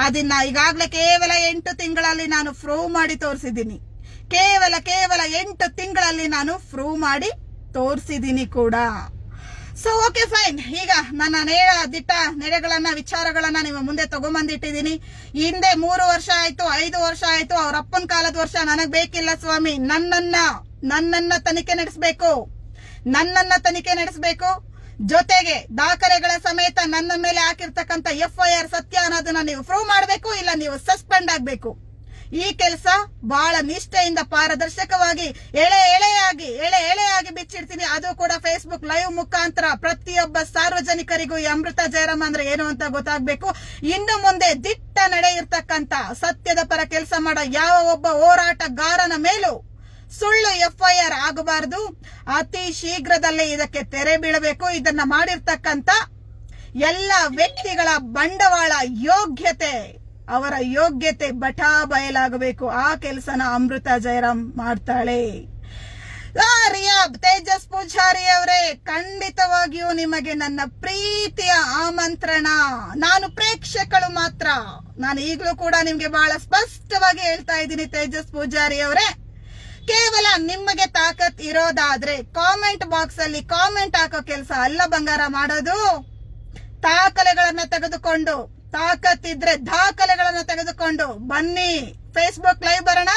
ಅದನ್ನ ಈಗಾಗ್ಲೇ ಕೇವಲ 8 ತಿಂಗಳಲ್ಲಿ ನಾನು ಪ್ರೂವ್ ಮಾಡಿ ತೋರಿಸಿದ್ದೀನಿ. ಕೇವಲ 8 ತಿಂಗಳಲ್ಲಿ ನಾನು ಪ್ರೂವ್ ಮಾಡಿ ತೋರಿಸಿದ್ದೀನಿ ಕೂಡ. So okay fine. ಈಗ ನನ್ನ ದಿಟ್ಟ ನಡೆಗಳನ್ನ, ವಿಚಾರಗಳನ್ನ ನಿಮ್ಮ ಮುಂದೆ ತಗೊಂಬಂದಿಟ್ಟಿದ್ದೀನಿ. ಹಿಂದೆ 3 ವರ್ಷ ಆಯ್ತು, 5 ವರ್ಷ ಆಯ್ತು, ಅವ್ರ ಅಪ್ಪನ ಕಾಲದ ವರ್ಷ ನನಗ್ ಬೇಕಿಲ್ಲ ಸ್ವಾಮಿ. ನನ್ನನ್ನ ತನಿಖೆ ನಡೆಸಬೇಕು. ಜೊತೆಗೆ ದಾಖಲೆಗಳ ಸಮೇತ ನನ್ನ ಮೇಲೆ ಹಾಕಿರ್ತಕ್ಕಂಥ FIR ಸತ್ಯ ಅನ್ನೋದನ್ನ ನೀವು ಪ್ರೂವ್ ಮಾಡಬೇಕು, ಇಲ್ಲ ನೀವು ಸಸ್ಪೆಂಡ್ ಆಗ್ಬೇಕು. ಈ ಕೆಲಸ ಬಹಳ ನಿಷ್ಠೆಯಿಂದ ಪಾರದರ್ಶಕವಾಗಿ ಎಳೆಯಾಗಿ ಬಿಚ್ಚಿಡ್ತೀನಿ. ಅದು ಕೂಡ ಫೇಸ್ಬುಕ್ ಲೈವ್ ಮುಖಾಂತರ ಪ್ರತಿಯೊಬ್ಬ ಸಾರ್ವಜನಿಕರಿಗೂ ಈ ಅಮೃತ ಜಯರಾಮ್ ಅಂದ್ರೆ ಏನು ಅಂತ ಗೊತ್ತಾಗಬೇಕು. ಇನ್ನು ಮುಂದೆ ದಿಟ್ಟ ನಡೆ ಇರ್ತಕ್ಕಂಥ ಸತ್ಯದ ಪರ ಕೆಲಸ ಮಾಡೋ ಯಾವ ಒಬ್ಬ ಹೋರಾಟಗಾರನ ಮೇಲೂ ಸುಳ್ಳು FIR ಆಗಬಾರದು. ಅತಿ ಶೀಘ್ರದಲ್ಲೇ ಇದಕ್ಕೆ ತೆರೆ ಬೀಳಬೇಕು. ಇದನ್ನ ಮಾಡಿರ್ತಕ್ಕಂಥ ಎಲ್ಲ ವ್ಯಕ್ತಿಗಳ ಬಂಡವಾಳ, ಅವರ ಯೋಗ್ಯತೆ ಬಟಾ ಬಯಲಾಗಬೇಕು. ಆ ಕೆಲಸನ ಅಮೃತ ಜಯರಾಮ್ ಮಾಡ್ತಾಳೆ. ತೇಜಸ್ ಪೂಜಾರಿ ಅವರೇ, ಖಂಡಿತವಾಗಿಯೂ ನಿಮಗೆ ನನ್ನ ಪ್ರೀತಿಯ ಆಮಂತ್ರಣ. ನಾನು ಪ್ರೇಕ್ಷಕಳು ಮಾತ್ರ. ನಾನು ಈಗಲೂ ಕೂಡ ನಿಮ್ಗೆ ಬಹಳ ಸ್ಪಷ್ಟವಾಗಿ ಹೇಳ್ತಾ ಇದ್ದೀನಿ ತೇಜಸ್ ಪೂಜಾರಿ ಅವರೇ, ಕೇವಲ ನಿಮಗೆ ತಾಕತ್ ಇರೋದಾದ್ರೆ ಕಾಮೆಂಟ್ ಬಾಕ್ಸ್ ಅಲ್ಲಿ ಕಾಮೆಂಟ್ ಹಾಕೋ ಕೆಲಸ ಅಲ್ಲ ಬಂಗಾರ ಮಾಡೋದು. ದಾಖಲೆಗಳನ್ನ ತೆಗೆದುಕೊಂಡು, ತಾಕತ್ತಿದ್ರೆ ದಾಖಲೆಗಳನ್ನ ತೆಗೆದುಕೊಂಡು ಬನ್ನಿ. ಫೇಸ್ಬುಕ್ ಲೈವ್ ಬರೋಣ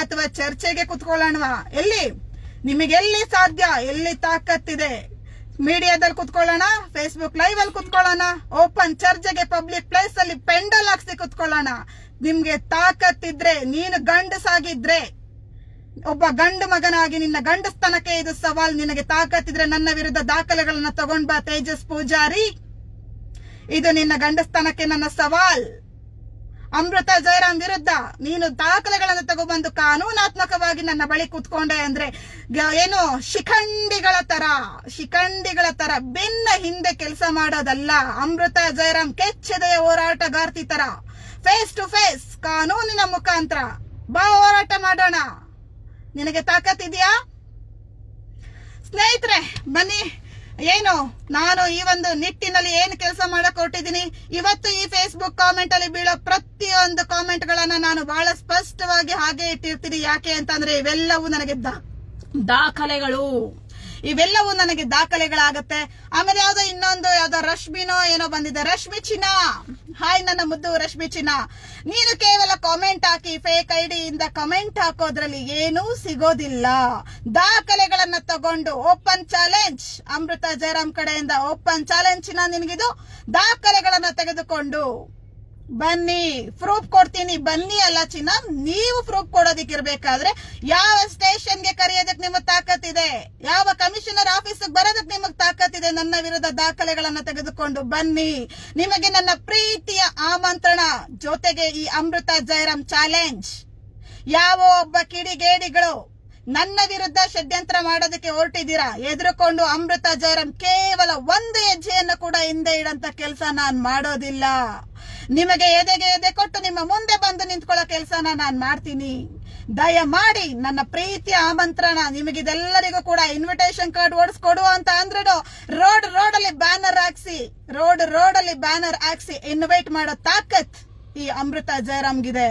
ಅಥವಾ ಚರ್ಚೆಗೆ ಕುತ್ಕೊಳ್ಳೋಣವಾ? ನಿಮಗೆಲ್ಲಿ ಸಾಧ್ಯ, ಎಲ್ಲಿ ತಾಕತ್ತಿದೆ, ಮೀಡಿಯಾದಲ್ಲಿ ಕುತ್ಕೊಳ್ಳೋಣ, ಫೇಸ್ಬುಕ್ ಲೈವ್ ಅಲ್ಲಿ ಕುತ್ಕೊಳ್ಳೋಣ, ಓಪನ್ ಚರ್ಚೆಗೆ ಪಬ್ಲಿಕ್ ಪ್ಲೇಸ್ ಅಲ್ಲಿ ಪೆಂಡಲ್ ಹಾಕ್ಸಿ ಕುತ್ಕೊಳ್ಳೋಣ. ನಿಮ್ಗೆ ತಾಕತ್ತಿದ್ರೆ, ನೀನು ಗಂಡಸಾಗಿದ್ರೆ, ಒಬ್ಬ ಗಂಡು ಮಗನಾಗಿ ನಿನ್ನ ಗಂಡಸ್ತನಕ್ಕೆ ಇದು ಸವಾಲ್. ನಿನಗೆ ತಾಕತ್ತಿದ್ರೆ ನನ್ನ ವಿರುದ್ಧ ದಾಖಲೆಗಳನ್ನ ತಗೊಂಡ್ ಬಾ ತೇಜಸ್ ಪೂಜಾರಿ. ಇದು ನಿನ್ನ ಗಂಡಸ್ತನಕ್ಕೆ ನನ್ನ ಸವಾಲ್. ಅಮೃತ ಜಯರಾಮ್ ವಿರುದ್ಧ ನೀನು ದಾಖಲೆಗಳನ್ನು ತಗೊಬಂದು ಕಾನೂನಾತ್ಮಕವಾಗಿ ನನ್ನ ಬಳಿ ಕೂತ್ಕೊಂಡೆ ಅಂದ್ರೆ ಏನು ಶಿಖಂಡಿಗಳ ತರ ಬೆನ್ನ ಹಿಂದೆ ಕೆಲಸ ಮಾಡೋದಲ್ಲ. ಅಮೃತ ಜಯರಾಮ್ ಕೆಚ್ಚೆದೆಯ ಹೋರಾಟಗಾರ್ತಿ ತರ ಫೇಸ್ ಟು ಫೇಸ್ ಕಾನೂನಿನ ಮುಖಾಂತರ ಬಾ, ಹೋರಾಟ ಮಾಡೋಣ. ನಿನಗೆ ತಾಕತ್ತಿದೆಯಾ? ಸ್ನೇಹಿತರೆ ಬನ್ನಿ, ನಾನು ಈ ಒಂದು ನಿಟ್ಟಿನಲ್ಲಿ ಏನು ಕೆಲಸ ಮಾಡಕ್ ಹೊರಟಿದ್ದೀನಿ. ಇವತ್ತು ಈ ಫೇಸ್ಬುಕ್ ಕಾಮೆಂಟ್ ಅಲ್ಲಿ ಬೀಳೋ ಪ್ರತಿಯೊಂದು ಕಾಮೆಂಟ್ ಗಳನ್ನ ನಾನು ಬಹಳ ಸ್ಪಷ್ಟವಾಗಿ ಹಾಗೆ ಇಟ್ಟಿರ್ತೀನಿ. ಯಾಕೆ ಅಂತಂದ್ರೆ ಇವೆಲ್ಲವೂ ನನಗೆ ದಾಖಲೆಗಳು. ಇವೆಲ್ಲವೂ ನನಗೆ ದಾಖಲೆಗಳಾಗತ್ತೆ. ಆಮೇಲೆ ಯಾವ್ದೋ ರಶ್ಮಿನೋ ಏನೋ ಬಂದಿದೆ. ರಶ್ಮಿ ಚಿನ್ನ, ಹಾಯ್ ನನ್ನ ಮುದ್ದು ರಶ್ಮಿ ಚಿನ್ನ, ನೀನು ಕೇವಲ ಕಾಮೆಂಟ್ ಹಾಕಿ ಫೇಕ್ ಐಡಿ ಇಂದ ಕಾಮೆಂಟ್ ಹಾಕೋದ್ರಲ್ಲಿ ಏನೂ ಸಿಗೋದಿಲ್ಲ. ದಾಖಲೆಗಳನ್ನ ತಗೊಂಡು ಓಪನ್ ಚಾಲೆಂಜ್, ಅಮೃತ ಜಯರಾಮ್ ಕಡೆಯಿಂದ ಓಪನ್ ಚಾಲೆಂಜ್ ಚಿನ್ನ, ನಿನಗಿದು ದಾಖಲೆಗಳನ್ನ ತೆಗೆದುಕೊಂಡು ಬನ್ನಿ, ಪ್ರೂಫ್ ಕೊಡ್ತೀನಿ, ಬನ್ನಿ ಅಲ್ಲ ಚಿನ್ನ, ನೀವು ಪ್ರೂಫ್ ಕೊಡೋದಿಕ್ಕಿರ್ಬೇಕಾದ್ರೆ ಯಾವ ಸ್ಟೇಷನ್ಗೆ ಕರೆಯೋದಕ್ಕೆ ನಿಮಗೆ ತಾಕತ್ತಿದೆ, ಯಾವ ಕಮಿಷನರ್ ಆಫೀಸ್ಗೆ ಬರೋದಕ್ಕೆ ನಿಮಗೆ ತಾಕತ್ತಿದೆ, ನನ್ನ ವಿರುದ್ಧ ದಾಖಲೆಗಳನ್ನ ತೆಗೆದುಕೊಂಡು ಬನ್ನಿ. ನಿಮಗೆ ನನ್ನ ಪ್ರೀತಿಯ ಆಮಂತ್ರಣ, ಜೊತೆಗೆ ಈ ಅಮೃತ ಜಯರಾಮ್ ಚಾಲೆಂಜ್. ಯಾವ ಒಬ್ಬ ಕಿಡಿಗೇಡಿಗಳು ನನ್ನ ವಿರುದ್ಧ ಷಡ್ಯಂತ್ರ ಮಾಡೋದಕ್ಕೆ ಹೊರಟಿದ್ದೀರಾ, ಎದುರುಕೊಂಡು ಅಮೃತ ಜಯರಾಮ್ ಕೇವಲ ಒಂದು ಹೆಜ್ಜೆಯನ್ನು ಕೂಡ ಹಿಂದೆ ಇಡಂತ ಕೆಲಸ ನಾನ್ ಮಾಡೋದಿಲ್ಲ. ನಿಮಗೆ ಎದೆಗೆ ಎದೆ ಕೊಟ್ಟು ನಿಮ್ಮ ಮುಂದೆ ಬಂದು ನಿಂತ್ಕೊಳ್ಳೋ ಕೆಲಸನ ನಾನ್ ಮಾಡ್ತೀನಿ. ದಯಮಾಡಿ ನನ್ನ ಪ್ರೀತಿಯ ಆಮಂತ್ರಣ, ನಿಮಗಿದೆಲ್ಲರಿಗೂ ಕೂಡ ಇನ್ವಿಟೇಷನ್ ಕಾರ್ಡ್ ಓಡಿಸ್ಕೊಡು ಅಂತ ಅಂದ್ರೂ ರೋಡ್ ಅಲ್ಲಿ ಬ್ಯಾನರ್ ಹಾಕ್ಸಿ, ರೋಡ್ ಅಲ್ಲಿ ಬ್ಯಾನರ್ ಹಾಕ್ಸಿ ಇನ್ವೈಟ್ ಮಾಡೋ ತಾಕತ್ ಈ ಅಮೃತ ಜಯರಾಮ್ಗಿದೆ.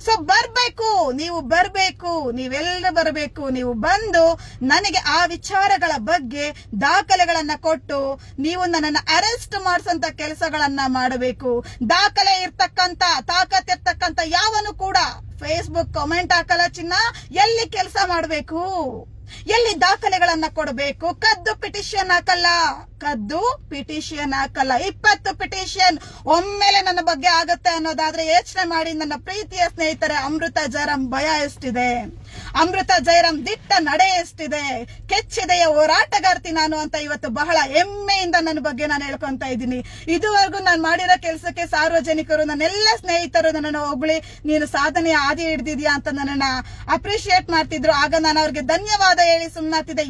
ಸೊ ಬರ್ಬೇಕು, ನೀವು ಬರ್ಬೇಕು, ನೀವೆಲ್ಲರೂ ಬರ್ಬೇಕು. ನೀವು ಬಂದು ನನಗೆ ಆ ವಿಚಾರಗಳ ಬಗ್ಗೆ ದಾಖಲೆಗಳನ್ನ ಕೊಟ್ಟು ನೀವು ನನ್ನನ್ನು ಅರೆಸ್ಟ್ ಮಾಡಿಸಂತ ಕೆಲಸಗಳನ್ನ ಮಾಡಬೇಕು. ದಾಖಲೆ ಇರ್ತಕ್ಕಂತ, ತಾಕತ್ ಇರ್ತಕ್ಕಂತ ಯಾವನು ಕೂಡ ಫೇಸ್ಬುಕ್ ಕಾಮೆಂಟ್ ಹಾಕಲ್ಲ ಚಿನ್ನ. ಎಲ್ಲಿ ಕೆಲಸ ಮಾಡಬೇಕು, ಎಲ್ಲಿ ದಾಖಲೆಗಳನ್ನ ಕೊಡಬೇಕು. ಕದ್ದು ಪಿಟಿಷನ್ ಹಾಕಲ್ಲ, 20 ಪಿಟಿಷನ್ ಒಮ್ಮೆಲೆ ನನ್ನ ಬಗ್ಗೆ ಆಗತ್ತೆ ಅನ್ನೋದಾದ್ರೆ ಯೋಚನೆ ಮಾಡಿ ನನ್ನ ಪ್ರೀತಿಯ ಸ್ನೇಹಿತರೆ, ಅಮೃತ ಜಯರಾಮ್ ಭಯ ಎಷ್ಟಿದೆ, ಅಮೃತ ಜಯರಾಮ್ ದಿಟ್ಟ ನಡೆ ಎಷ್ಟಿದೆ, ಕೆಚ್ಚಿದೆಯ ಹೋರಾಟಗಾರ್ತಿ ನಾನು ಅಂತ ಇವತ್ತು ಬಹಳ ಹೆಮ್ಮೆಯಿಂದ ನನ್ನ ಬಗ್ಗೆ ನಾನು ಹೇಳ್ಕೊಂತ ಇದ್ದೀನಿ. ಇದುವರೆಗೂ ನಾನು ಮಾಡಿರೋ ಕೆಲಸಕ್ಕೆ ಸಾರ್ವಜನಿಕರು, ನನ್ನೆಲ್ಲ ಸ್ನೇಹಿತರು ನನ್ನನ್ನು ಹೊಗಳಿ ನೀನು ಸಾಧನೆಯ ಹಾದಿ ಹಿಡಿದಿದ್ಯಾ ಅಂತ ನನ್ನನ್ನ ಅಪ್ರಿಶಿಯೇಟ್ ಮಾಡ್ತಿದ್ರು. ಆಗ ನಾನು ಅವ್ರಿಗೆ ಧನ್ಯವಾದ ಹೇಳಿ ಸುಮ್ಮನಾಗ್ತಿದ್ದೆ.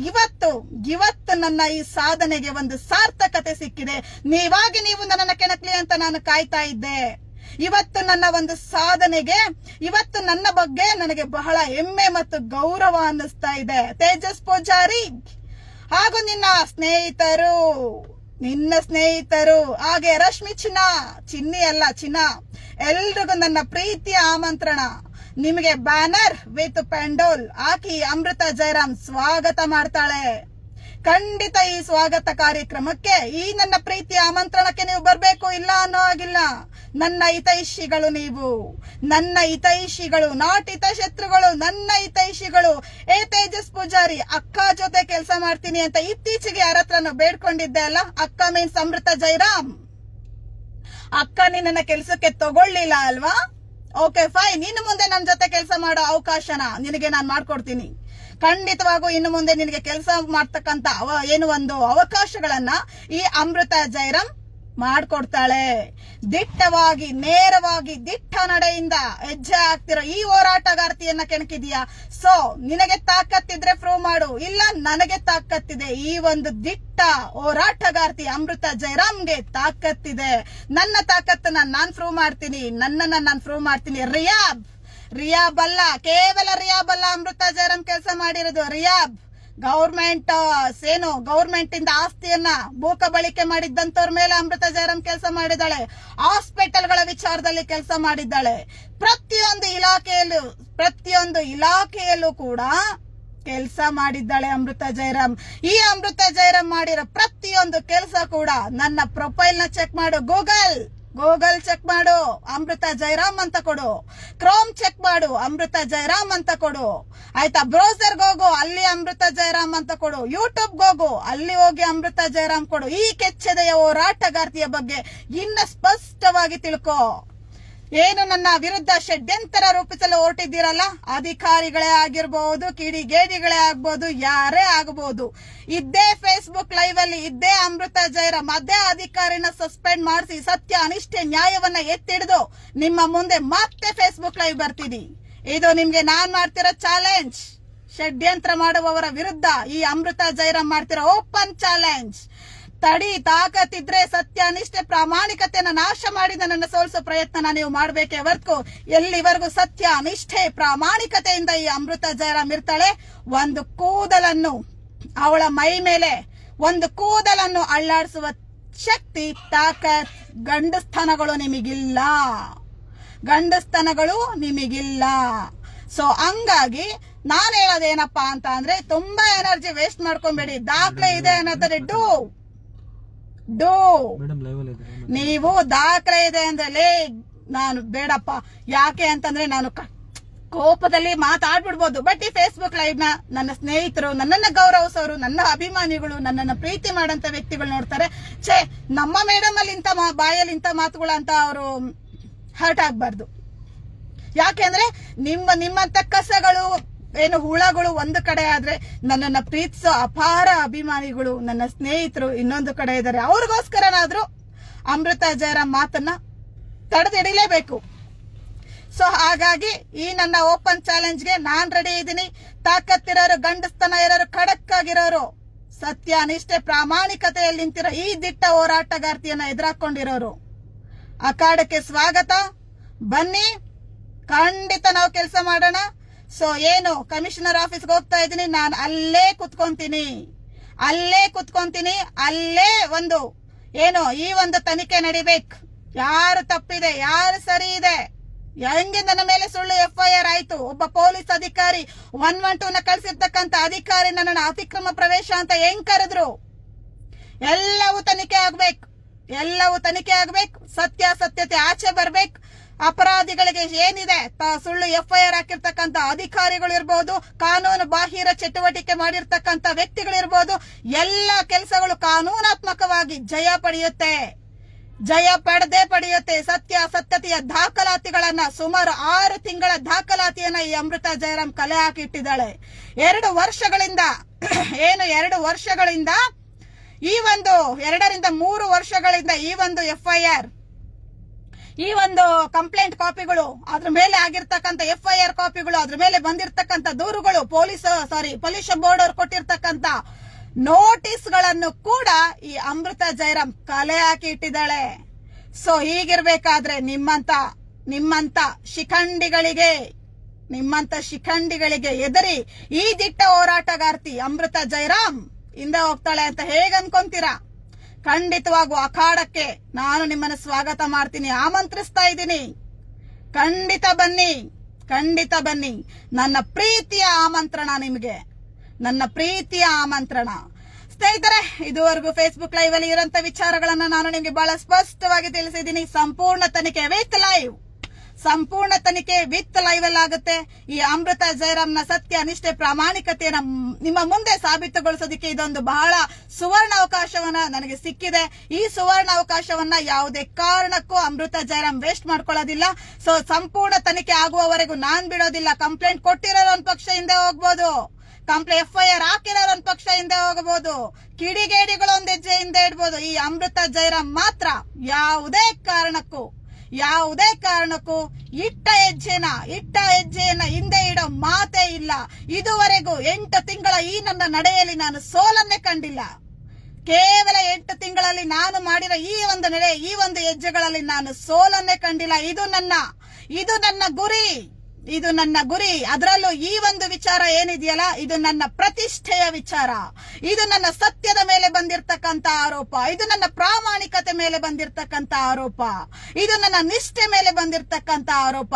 ಇವತ್ತು ನನ್ನ ಈ ಸಾಧನೆಗೆ ಒಂದು ಸಾರ್ಥಕತೆ ಸಿಕ್ಕಿದೆ. ನೀವಾಗಿ ನೀವು ನನ್ನನ್ನು ಕೆಣಕ್ಲಿ ಅಂತ ನಾನು ಕಾಯ್ತಾ ಇದ್ದೆ. ಇವತ್ತು ನನ್ನ ಒಂದು ಸಾಧನೆಗೆ, ಇವತ್ತು ನನ್ನ ಬಗ್ಗೆ ನನಗೆ ಬಹಳ ಹೆಮ್ಮೆ ಮತ್ತು ಗೌರವ ಅನ್ನಿಸ್ತಾ ಇದೆ. ತೇಜಸ್ ಪೂಜಾರಿ ಹಾಗೂ ನಿನ್ನ ಸ್ನೇಹಿತರು ಹಾಗೆ ರಶ್ಮಿ ಚಿನ್ನಿ ಅಲ್ಲ ಚಿನ್ನ, ಎಲ್ರಿಗೂ ನನ್ನ ಪ್ರೀತಿಯ ಆಮಂತ್ರಣ. ನಿಮಗೆ ಬ್ಯಾನರ್ ವಿತ್ ಪೆಂಡೋಲ್ ಹಾಕಿ ಅಮೃತ ಜಯರಾಮ್ ಸ್ವಾಗತ ಮಾಡ್ತಾಳೆ. ಖಂಡಿತ ಈ ಸ್ವಾಗತ ಕಾರ್ಯಕ್ರಮಕ್ಕೆ, ಈ ನನ್ನ ಪ್ರೀತಿಯ ಆಮಂತ್ರಣಕ್ಕೆ ನೀವು ಬರ್ಬೇಕು, ಇಲ್ಲ ಅನ್ನೋ ಆಗಿಲ್ಲ. ನನ್ನ ಹಿತೈಷಿಗಳು ನೀವು, ನನ್ನ ಹಿತೈಷಿಗಳು, ನಾಟ್ ಹಿತಶತ್ರುಗಳು, ನನ್ನ ಹಿತೈಷಿಗಳು. ತೇಜಸ್ ಪೂಜಾರಿ, ಅಕ್ಕ ಜೊತೆ ಕೆಲಸ ಮಾಡ್ತೀನಿ ಅಂತ ಇತ್ತೀಚೆಗೆ ಯಾರ ಹತ್ರನೂ ಬೇಡ್ಕೊಂಡಿದ್ದೆ ಅಲ್ಲ. ಅಕ್ಕ ಮೀನ್ಸ್ ಅಮೃತ ಜಯರಾಮ್. ಅಕ್ಕ ನಿನ್ನ ಕೆಲಸಕ್ಕೆ ತಗೊಳ್ಳಿಲ್ಲ ಅಲ್ವಾ? ಓಕೆ ಫೈನ್, ಇನ್ನು ಮುಂದೆ ನನ್ನ ಜೊತೆ ಕೆಲಸ ಮಾಡೋ ಅವಕಾಶನ ನಿನಗೆ ನಾನು ಮಾಡ್ಕೊಡ್ತೀನಿ. ಖಂಡಿತವಾಗೂ ಇನ್ನು ಮುಂದೆ ನಿನಗೆ ಕೆಲಸ ಮಾಡ್ತಕ್ಕಂತ ಒಂದು ಅವಕಾಶಗಳನ್ನ ಈ ಅಮೃತ ಜಯರಾಮ್ ಮಾಡ್ಕೊಡ್ತಾಳೆ. ದಿಟ್ಟವಾಗಿ, ನೇರವಾಗಿ, ದಿಟ್ಟ ನಡೆಯಿಂದ ಹೆಜ್ಜೆ ಹಾಕ್ತಿರೋ ಈ ಹೋರಾಟಗಾರ್ತಿಯನ್ನ ಕೆಣಕಿದೀಯಾ. ಸೊ ನಿನಗೆ ತಾಕತ್ತಿದ್ರೆ ಪ್ರೂವ್ ಮಾಡು, ಇಲ್ಲ ನನಗೆ ತಾಕತ್ತಿದೆ. ಈ ಒಂದು ದಿಟ್ಟ ಹೋರಾಟಗಾರ್ತಿ ಅಮೃತ ಜಯರಾಮ್ಗೆ ತಾಕತ್ತಿದೆ. ನನ್ನ ತಾಕತ್ತನ್ನ ನಾನ್ ಪ್ರೂವ್ ಮಾಡ್ತೀನಿ, ನನ್ನನ್ನ ನಾನು ಪ್ರೂವ್ ಮಾಡ್ತೀನಿ. ರಿಯಾಬ್ ಅಲ್ಲ, ಕೇವಲ ರಿಯಾಬ್ ಅಲ್ಲ ಅಮೃತ ಜಯರಾಮ್ ಕೆಲಸ ಮಾಡಿರೋದು. ರಿಯಾಬ್ ಗೌರ್ಮೆಂಟ್ ಇಂದ ಆಸ್ತಿಯನ್ನ ಭೂಕಬಳಿಕೆ ಮಾಡಿದ್ದಂತವ್ರ ಮೇಲೆ ಅಮೃತ ಜಯರಾಮ್ ಕೆಲಸ ಮಾಡಿದ್ದಾಳೆ. ಹಾಸ್ಪಿಟಲ್ಗಳ ವಿಚಾರದಲ್ಲಿ ಕೆಲಸ ಮಾಡಿದ್ದಾಳೆ. ಪ್ರತಿಯೊಂದು ಇಲಾಖೆಯಲ್ಲೂ ಕೂಡ ಕೆಲಸ ಮಾಡಿದ್ದಾಳೆ ಅಮೃತ ಜಯರಾಮ್. ಈ ಅಮೃತ ಜಯರಾಮ್ ಮಾಡಿರೋ ಪ್ರತಿಯೊಂದು ಕೆಲಸ ಕೂಡ ನನ್ನ ಪ್ರೊಫೈಲ್ ನ ಚೆಕ್ ಮಾಡು, ಗೂಗಲ್ ಚೆಕ್ ಮಾಡು, ಅಮೃತ ಜಯರಾಮ್ ಅಂತ ಕೊಡು. ಕ್ರೋಮ್ ಚೆಕ್ ಮಾಡು, ಅಮೃತ ಜಯರಾಮ್ ಅಂತ ಕೊಡು. ಆಯ್ತಾ? ಬ್ರೌಸರ್ಗೆ ಹೋಗು, ಅಲ್ಲಿ ಅಮೃತ ಜಯರಾಮ್ ಅಂತ ಕೊಡು. ಯೂಟ್ಯೂಬ್ಗೆ ಹೋಗು, ಅಲ್ಲಿ ಹೋಗಿ ಅಮೃತ ಜಯರಾಮ್ ಕೊಡು. ಈ ಕೆಚ್ಚೆದೆಯ ಹೋರಾಟಗಾರ್ತಿಯ ಬಗ್ಗೆ ಇನ್ನ ಸ್ಪಷ್ಟವಾಗಿ ತಿಳ್ಕೋ. ಏನು ನನ್ನ ವಿರುದ್ಧ ಷಡ್ಯಂತರ ರೂಪಿಸಲು ಹೊರಟಿದ್ದೀರಲ್ಲ, ಅಧಿಕಾರಿಗಳೇ ಆಗಿರಬಹುದು, ಕಿಡಿಗೇಡಿಗಳೇ ಆಗ್ಬಹುದು, ಯಾರೇ ಆಗಬಹುದು. ಇದ್ದೇ ಫೇಸ್ಬುಕ್ ಲೈವ್ ಅಲ್ಲಿ ಇದ್ದೇ ಅಮೃತ ಜಯರಾಮ್ ಅದೇ ಅಧಿಕಾರಿನ ಸಸ್ಪೆಂಡ್ ಮಾಡಿಸಿ ಸತ್ಯ ಅನಿಷ್ಠೆ ನ್ಯಾಯವನ್ನ ಎತ್ತಿಡಿದು ನಿಮ್ಮ ಮುಂದೆ ಮತ್ತೆ ಫೇಸ್ಬುಕ್ ಲೈವ್ ಬರ್ತೀನಿ. ಇದು ನಿಮ್ಗೆ ನಾನ್ ಮಾಡ್ತಿರೋ ಚಾಲೆಂಜ್. ಷಡ್ಯಂತ್ರ ಮಾಡುವವರ ವಿರುದ್ಧ ಈ ಅಮೃತ ಜಯರಾಮ್ ಮಾಡ್ತಿರೋ ಓಪನ್ ಚಾಲೆಂಜ್. ತಡಿ, ತಾಕತ್ತಿದ್ರೆ ಸತ್ಯ ನಿಷ್ಠೆ ಪ್ರಾಮಾಣಿಕತೆಯನ್ನ ನಾಶ ಮಾಡಿ ನನ್ನ ಸೋಲಿಸೋ ಪ್ರಯತ್ನ ನೀವು ಮಾಡಬೇಕೇ ಹೊರತು ಎಲ್ಲಿವರೆಗೂ ಸತ್ಯ ನಿಷ್ಠೆ ಪ್ರಾಮಾಣಿಕತೆಯಿಂದ ಈ ಅಮೃತ ಜಯರಾಮ್ ಇರ್ತಾಳೆ, ಒಂದು ಕೂದಲನ್ನು ಅವಳ ಮೈ ಮೇಲೆ ಒಂದು ಕೂದಲನ್ನು ಅಳ್ಳಾಡಿಸುವ ಶಕ್ತಿ, ತಾಕತ್, ಗಂಡಸ್ಥಾನಗಳು ನಿಮಗಿಲ್ಲ. ಸೊ ಹಂಗಾಗಿ ನಾನ್ ಹೇಳೋದೇನಪ್ಪಾ ಅಂತ ಅಂದ್ರೆ ತುಂಬಾ ಎನರ್ಜಿ ವೇಸ್ಟ್ ಮಾಡ್ಕೊಂಬೇಡಿ. ದಾಖಲೆ ಇದೆ ಅನ್ನೋದ್ರೆ ನೀವು ದಾಖಲೆ ಇದೆ ಅಂದ್ರೆ ನಾನು ಬೇಡಪ್ಪ. ಯಾಕೆ ಅಂತಂದ್ರೆ ನಾನು ಕೋಪದಲ್ಲಿ ಮಾತಾಡ್ಬಿಡ್ಬೋದು. ಬಟ್ ಈ ಫೇಸ್ಬುಕ್ ಲೈವ್ ನ ನನ್ನ ಸ್ನೇಹಿತರು, ನನ್ನನ್ನ ಗೌರವಿಸೋರು, ನನ್ನ ಅಭಿಮಾನಿಗಳು, ನನ್ನನ್ನ ಪ್ರೀತಿ ಮಾಡಂತ ವ್ಯಕ್ತಿಗಳು ನೋಡ್ತಾರೆ. ನಮ್ಮ ಮೇಡಮ್ ಅಲ್ಲಿ ಇಂತ ಬಾಯಲ್ಲಿ ಇಂತ ಮಾತುಗಳು ಅಂತ ಅವರು ಹರ್ಟ್ ಆಗ್ಬಾರ್ದು. ಯಾಕೆಂದ್ರೆ ನಿಮ್ಮಂತ ಕಸಗಳು ಏನು ಹುಳಗಳು ಒಂದು ಕಡೆ ಆದ್ರೆ ನನ್ನನ್ನ ಪ್ರೀತಿಸೋ ಅಪಾರ ಅಭಿಮಾನಿಗಳು, ನನ್ನ ಸ್ನೇಹಿತರು ಇನ್ನೊಂದು ಕಡೆ ಇದ್ದಾರೆ. ಅವ್ರಿಗೋಸ್ಕರನಾದ್ರೂ ಅಮೃತ ಜಯರಾಮ್ ಮಾತನ್ನ ತಡೆದಿಡಲೇಬೇಕು. ಸೊ ಹಾಗಾಗಿ ಈ ನನ್ನ ಓಪನ್ ಚಾಲೆಂಜ್ಗೆ ನಾನ್ ರೆಡಿ ಇದ್ದೀನಿ. ತಾಕತ್ತಿರೋರು, ಗಂಡಸ್ತನ ಇರೋರು, ಖಡಕ್ ಆಗಿರೋರು, ಸತ್ಯ ನಿಷ್ಠೆ ಪ್ರಾಮಾಣಿಕತೆಯಲ್ಲಿ ನಿಂತಿರೋ ಈ ದಿಟ್ಟ ಹೋರಾಟಗಾರ್ತಿಯನ್ನ ಎದುರಾಕೊಂಡಿರೋರು ಅಖಾಡಕ್ಕೆ ಸ್ವಾಗತ. ಬನ್ನಿ, ಖಂಡಿತ ನಾವು ಕೆಲಸ ಮಾಡೋಣ. ಸೊ ಏನು ಕಮಿಷನರ್ ಆಫೀಸ್ಗೆ ಹೋಗ್ತಾ ಇದ್ದೀನಿ, ನಾನು ಅಲ್ಲೇ ಕುತ್ಕೊಂತೀನಿ, ಅಲ್ಲೇ ಒಂದು ಏನು ಈ ಒಂದು ತನಿಖೆ ನಡಿಬೇಕು. ಯಾರು ತಪ್ಪಿದೆ, ಯಾರು ಸರಿ ಇದೆ, ಹೆಂಗೆ ನನ್ನ ಮೇಲೆ ಸುಳ್ಳು FIR ಆಯ್ತು, ಒಬ್ಬ ಪೊಲೀಸ್ ಅಧಿಕಾರಿ 112 ಕಳಿಸಿರ್ತಕ್ಕಂಥ ಅಧಿಕಾರಿ ನನ್ನ ಅತಿಕ್ರಮ ಪ್ರವೇಶ ಅಂತ ಹೆಂಗ್ ಕರೆದ್ರು, ಎಲ್ಲವೂ ತನಿಖೆ ಆಗ್ಬೇಕು. ಸತ್ಯಾಸತ್ಯತೆ ಆಚೆ ಬರ್ಬೇಕು. ಅಪರಾಧಿಗಳಿಗೆ ಏನಿದೆ, ಸುಳ್ಳು FIR ಹಾಕಿರ್ತಕ್ಕಂಥ ಅಧಿಕಾರಿಗಳು ಇರ್ಬೋದು, ಕಾನೂನು ಬಾಹಿರ ಚಟುವಟಿಕೆ ಮಾಡಿರ್ತಕ್ಕಂಥ ವ್ಯಕ್ತಿಗಳಿರ್ಬೋದು, ಎಲ್ಲ ಕೆಲಸಗಳು ಕಾನೂನಾತ್ಮಕವಾಗಿ ಜಯ ಪಡೆಯುತ್ತೆ. ಸತ್ಯತೆಯ ದಾಖಲಾತಿಗಳನ್ನ ಸುಮಾರು 6 ತಿಂಗಳ ದಾಖಲಾತಿಯನ್ನ ಈ ಅಮೃತ ಜಯರಾಮ್ ಕಲೆ ಹಾಕಿಟ್ಟಿದ್ದಾಳೆ. 2 ವರ್ಷಗಳಿಂದ ಈ ಒಂದು 2 ರಿಂದ 3 ವರ್ಷಗಳಿಂದ ಈ ಒಂದು FIR, ಈ ಒಂದು ಕಂಪ್ಲೇಂಟ್ ಕಾಪಿಗಳು, ಅದ್ರ ಮೇಲೆ ಆಗಿರ್ತಕ್ಕಂಥ FIR ಕಾಪಿಗಳು, ಅದ್ರ ಮೇಲೆ ಬಂದಿರತಕ್ಕಂಥ ದೂರುಗಳು, ಪೊಲೀಸ್ ಬೋರ್ಡ್ ಅವ್ರು ಕೊಟ್ಟಿರ್ತಕ್ಕಂಥ ನೋಟಿಸ್ ಗಳನ್ನು ಕೂಡ ಈ ಅಮೃತ ಜಯರಾಮ್ ಕಲೆ ಹಾಕಿ ಇಟ್ಟಿದ್ದಾಳೆ. ಸೊ ಹೀಗಿರ್ಬೇಕಾದ್ರೆ ನಿಮ್ಮಂತ ಶಿಖಂಡಿಗಳಿಗೆ ಎದರಿ ಈ ದಿಟ್ಟ ಹೋರಾಟಗಾರ್ತಿ ಅಮೃತ ಜಯರಾಮ್ ಹಿಂದೆ ಹೋಗ್ತಾಳೆ ಅಂತ ಹೇಗೆ ಅನ್ಕೊಂತೀರಾ? ಖಂಡಿತವಾಗೂ ಅಖಾಡಕ್ಕೆ ನಾನು ನಿಮ್ಮನ್ನ ಸ್ವಾಗತ ಮಾಡ್ತೀನಿ, ಆಮಂತ್ರಿಸ್ತಾ ಇದ್ದೀನಿ. ಖಂಡಿತ ಬನ್ನಿ. ನನ್ನ ಪ್ರೀತಿಯ ಆಮಂತ್ರಣ ನಿಮಗೆ, ನನ್ನ ಪ್ರೀತಿಯ ಆಮಂತ್ರಣ. ಸ್ನೇಹಿತರೆ, ಇದುವರೆಗೂ ಫೇಸ್ಬುಕ್ ಲೈವ್ ಅಲ್ಲಿ ಇರುವಂತ ವಿಚಾರಗಳನ್ನ ನಾನು ನಿಮಗೆ ಬಹಳ ಸ್ಪಷ್ಟವಾಗಿ ತಿಳಿಸಿದ್ದೀನಿ. ಸಂಪೂರ್ಣ ತನಿಖೆ ವಿತ್ ಲೈವ್ ಅಲ್ಲಿ ಆಗುತ್ತೆ. ಈ ಅಮೃತ ಜಯರಾಮ್ನ ಸತ್ಯ ನಿಷ್ಠೆ ಪ್ರಾಮಾಣಿಕತೆಯನ್ನ ನಿಮ್ಮ ಮುಂದೆ ಸಾಬೀತುಗೊಳಿಸೋದಕ್ಕೆ ಇದೊಂದು ಬಹಳ ಸುವರ್ಣ ಅವಕಾಶವನ್ನ ನನಗೆ ಸಿಕ್ಕಿದೆ. ಈ ಸುವರ್ಣ ಅವಕಾಶವನ್ನ ಯಾವುದೇ ಕಾರಣಕ್ಕೂ ಅಮೃತ ಜಯರಾಮ್ ವೇಸ್ಟ್ ಮಾಡ್ಕೊಳ್ಳೋದಿಲ್ಲ. ಸೊ ಸಂಪೂರ್ಣ ತನಿಖೆ ಆಗುವವರೆಗೂ ನಾನ್ ಬಿಡೋದಿಲ್ಲ. ಕಂಪ್ಲೇಂಟ್ ಕೊಟ್ಟಿರೋರು ಒಂದ್ ಪಕ್ಷ ಹಿಂದೆ ಹೋಗ್ಬೋದು, FIR ಹಾಕಿರೋರು ಒಂದ್ ಪಕ್ಷ ಹಿಂದೆ ಹೋಗಬಹುದು, ಕಿಡಿಗೇಡಿಗಳು ಒಂದ್ ಹೆಜ್ಜೆ ಹಿಂದೆ ಇಡ್ಬೋದು. ಈ ಅಮೃತ ಜಯರಾಮ್ ಮಾತ್ರ ಯಾವುದೇ ಕಾರಣಕ್ಕೂ ಇಟ್ಟ ಹೆಜ್ಜೆಯನ್ನ ಹಿಂದೆ ಇಡೋ ಮಾತೇ ಇಲ್ಲ. ಇದುವರೆಗೂ 8 ತಿಂಗಳ ಈ ನನ್ನ ನಡೆಯಲ್ಲಿ ನಾನು ಸೋಲನ್ನೇ ಕಂಡಿಲ್ಲ. ಕೇವಲ 8 ತಿಂಗಳಲ್ಲಿ ನಾನು ಮಾಡಿರೋ ಈ ಒಂದು ನಡೆ, ಈ ಒಂದು ಹೆಜ್ಜೆಗಳಲ್ಲಿ ನಾನು ಸೋಲನ್ನೇ ಕಂಡಿಲ್ಲ. ಇದು ನನ್ನ ಗುರಿ. ಅದರಲ್ಲೂ ಈ ಒಂದು ವಿಚಾರ ಏನಿದೆಯಲ್ಲ, ಇದು ನನ್ನ ಪ್ರತಿಷ್ಠೆಯ ವಿಚಾರ, ಇದು ನನ್ನ ಸತ್ಯದ ಮೇಲೆ ಬಂದಿರತಕ್ಕಂತ ಆರೋಪ, ಇದು ನನ್ನ ಪ್ರಾಮಾಣಿಕತೆ ಮೇಲೆ ಬಂದಿರತಕ್ಕಂತ ಆರೋಪ, ಇದು ನನ್ನ ನಿಷ್ಠೆ ಮೇಲೆ ಬಂದಿರತಕ್ಕಂತ ಆರೋಪ.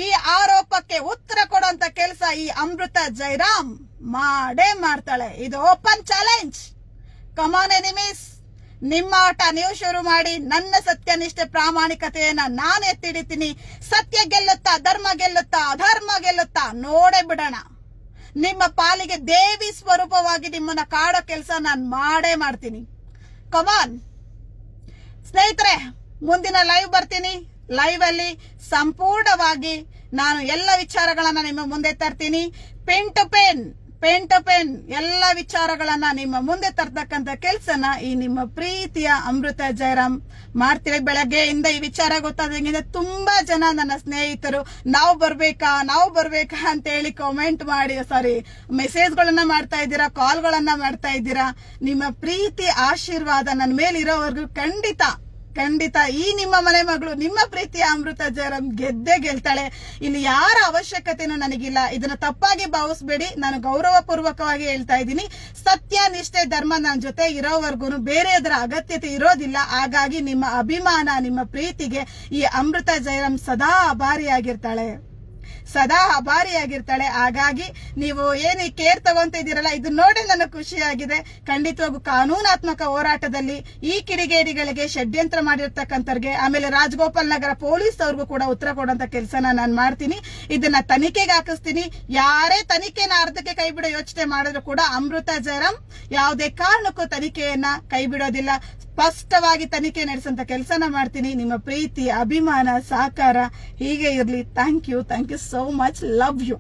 ಈ ಆರೋಪಕ್ಕೆ ಉತ್ತರ ಕೊಡುವಂತ ಕೆಲಸ ಈ ಅಮೃತ ಜಯರಾಮ್ ಮಾಡೇ ಮಾಡ್ತಾಳೆ. ಇದು ಓಪನ್ ಚಾಲೆಂಜ್. ಕಮಾನ್ ಎನಿಮೀಸ್, ನಿಮ್ಮ ಆಟ ನೀವು ಶುರು ಮಾಡಿ. ನನ್ನ ಸತ್ಯನಿಷ್ಠೆ ಪ್ರಾಮಾಣಿಕತೆಯನ್ನ ನಾನು ಎತ್ತಿಡಿತೀನಿ. ಸತ್ಯ ಗೆಲ್ಲುತ್ತಾ, ಧರ್ಮ ಗೆಲ್ಲುತ್ತಾ, ಅಧರ್ಮ ಗೆಲ್ಲುತ್ತಾ ನೋಡೇ ಬಿಡೋಣ. ನಿಮ್ಮ ಪಾಲಿಗೆ ದೇವಿ ಸ್ವರೂಪವಾಗಿ ನಿಮ್ಮನ್ನ ಕಾಡೋ ಕೆಲಸ ನಾನು ಮಾಡೇ ಮಾಡ್ತೀನಿ. ಕಮಾನ್ ಸ್ನೇಹಿತರೆ, ಮುಂದಿನ ಲೈವ್ ಬರ್ತೀನಿ. ಲೈವ್ ಅಲ್ಲಿ ಸಂಪೂರ್ಣವಾಗಿ ನಾನು ಎಲ್ಲ ವಿಚಾರಗಳನ್ನ ನಿಮ್ಮ ಮುಂದೆ ತರ್ತೀನಿ. ಪೆನ್ ಟು ಪೆನ್ ಎಲ್ಲ ವಿಚಾರಗಳನ್ನ ನಿಮ್ಮ ಮುಂದೆ ತರ್ತಕ್ಕಂತ ಕೆಲಸನ ಈ ನಿಮ್ಮ ಪ್ರೀತಿಯ ಅಮೃತ ಜಯರಾಮ್ ಮಾಡ್ತೀವಿ. ಬೆಳಗ್ಗೆಯಿಂದ ಈ ವಿಚಾರ ಗೊತ್ತಾದಂಗಿದೆ ತುಂಬಾ ಜನ ನನ್ನ ಸ್ನೇಹಿತರು ನಾವು ಬರ್ಬೇಕಾ ಅಂತ ಹೇಳಿ ಕಾಮೆಂಟ್ ಮಾಡಿ, ಮೆಸೇಜ್ಗಳನ್ನ ಮಾಡ್ತಾ ಇದ್ದೀರಾ, ಕಾಲ್ಗಳನ್ನ ಮಾಡ್ತಾ ಇದ್ದೀರಾ. ನಿಮ್ಮ ಪ್ರೀತಿ ಆಶೀರ್ವಾದ ನನ್ನ ಮೇಲಿರೋವರೆಗೂ ಖಂಡಿತ ಈ ನಿಮ್ಮ ಮನೆ ಮಗಳು, ನಿಮ್ಮ ಪ್ರೀತಿಯ ಅಮೃತ ಜಯರಾಮ್ ಗೆದ್ದೇ ಗೆಲ್ತಾಳೆ. ಇಲ್ಲಿ ಯಾರ ಅವಶ್ಯಕತೆನೂ ನನಗಿಲ್ಲ. ಇದನ್ನ ತಪ್ಪಾಗಿ ಭಾವಿಸಬೇಡಿ. ನಾನು ಗೌರವ ಪೂರ್ವಕವಾಗಿ ಹೇಳ್ತಾ ಇದ್ದೀನಿ. ಸತ್ಯ ನಿಷ್ಠೆ ಧರ್ಮ ನನ್ನ ಜೊತೆ ಇರೋವರೆಗೂ ಬೇರೆ ಅದರ ಅಗತ್ಯತೆ ಇರೋದಿಲ್ಲ. ಹಾಗಾಗಿ ನಿಮ್ಮ ಅಭಿಮಾನ, ನಿಮ್ಮ ಪ್ರೀತಿಗೆ ಈ ಅಮೃತ ಜಯರಾಮ್ ಸದಾ ಆಭಾರಿಯಾಗಿರ್ತಾಳೆ. ಸದಾ ಆಭಾರಿಯಾಗಿರ್ತಾಳೆ. ಹಾಗಾಗಿ ನೀವು ಏನು ಕೇರ್ ತಗೊಂತ ಇದ್ದೀರಲ್ಲ, ಇದು ನೋಡಿ ನನಗೆ ಖುಷಿಯಾಗಿದೆ. ಖಂಡಿತವಾಗೂ ಕಾನೂನಾತ್ಮಕ ಹೋರಾಟದಲ್ಲಿ ಈ ಕಿಡಿಗೇಡಿಗಳಿಗೆ ಷಡ್ಯಂತ್ರ ಮಾಡಿರ್ತಕ್ಕಂಥವ್ರಿಗೆ, ಆಮೇಲೆ ರಾಜಗೋಪಾಲ್ ನಗರ ಪೊಲೀಸ್ ಅವ್ರಿಗೂ ಕೂಡ ಉತ್ತರ ಕೊಡುವಂತ ಕೆಲಸನ ನಾನು ಮಾಡ್ತೀನಿ. ಇದನ್ನ ತನಿಖೆಗೆ ಹಾಕಿಸ್ತೀನಿ. ಯಾರೇ ತನಿಖೆನ ಅರ್ಧಕ್ಕೆ ಕೈ ಬಿಡೋ ಯೋಚನೆ ಮಾಡಿದ್ರು ಕೂಡ ಅಮೃತ ಜಯರಾಮ್ ಯಾವುದೇ ಕಾರಣಕ್ಕೂ ತನಿಖೆಯನ್ನ ಕೈ ಬಿಡೋದಿಲ್ಲ. ಸ್ಪಷ್ಟವಾಗಿ ತನಿಖೆ ನಡೆಸಂತ ಕೆಲಸನ ಮಾಡ್ತೀನಿ. ನಿಮ್ಮ ಪ್ರೀತಿ, ಅಭಿಮಾನ, ಸಹಕಾರ ಹೀಗೆ ಇರಲಿ. Thank you so much. Love you.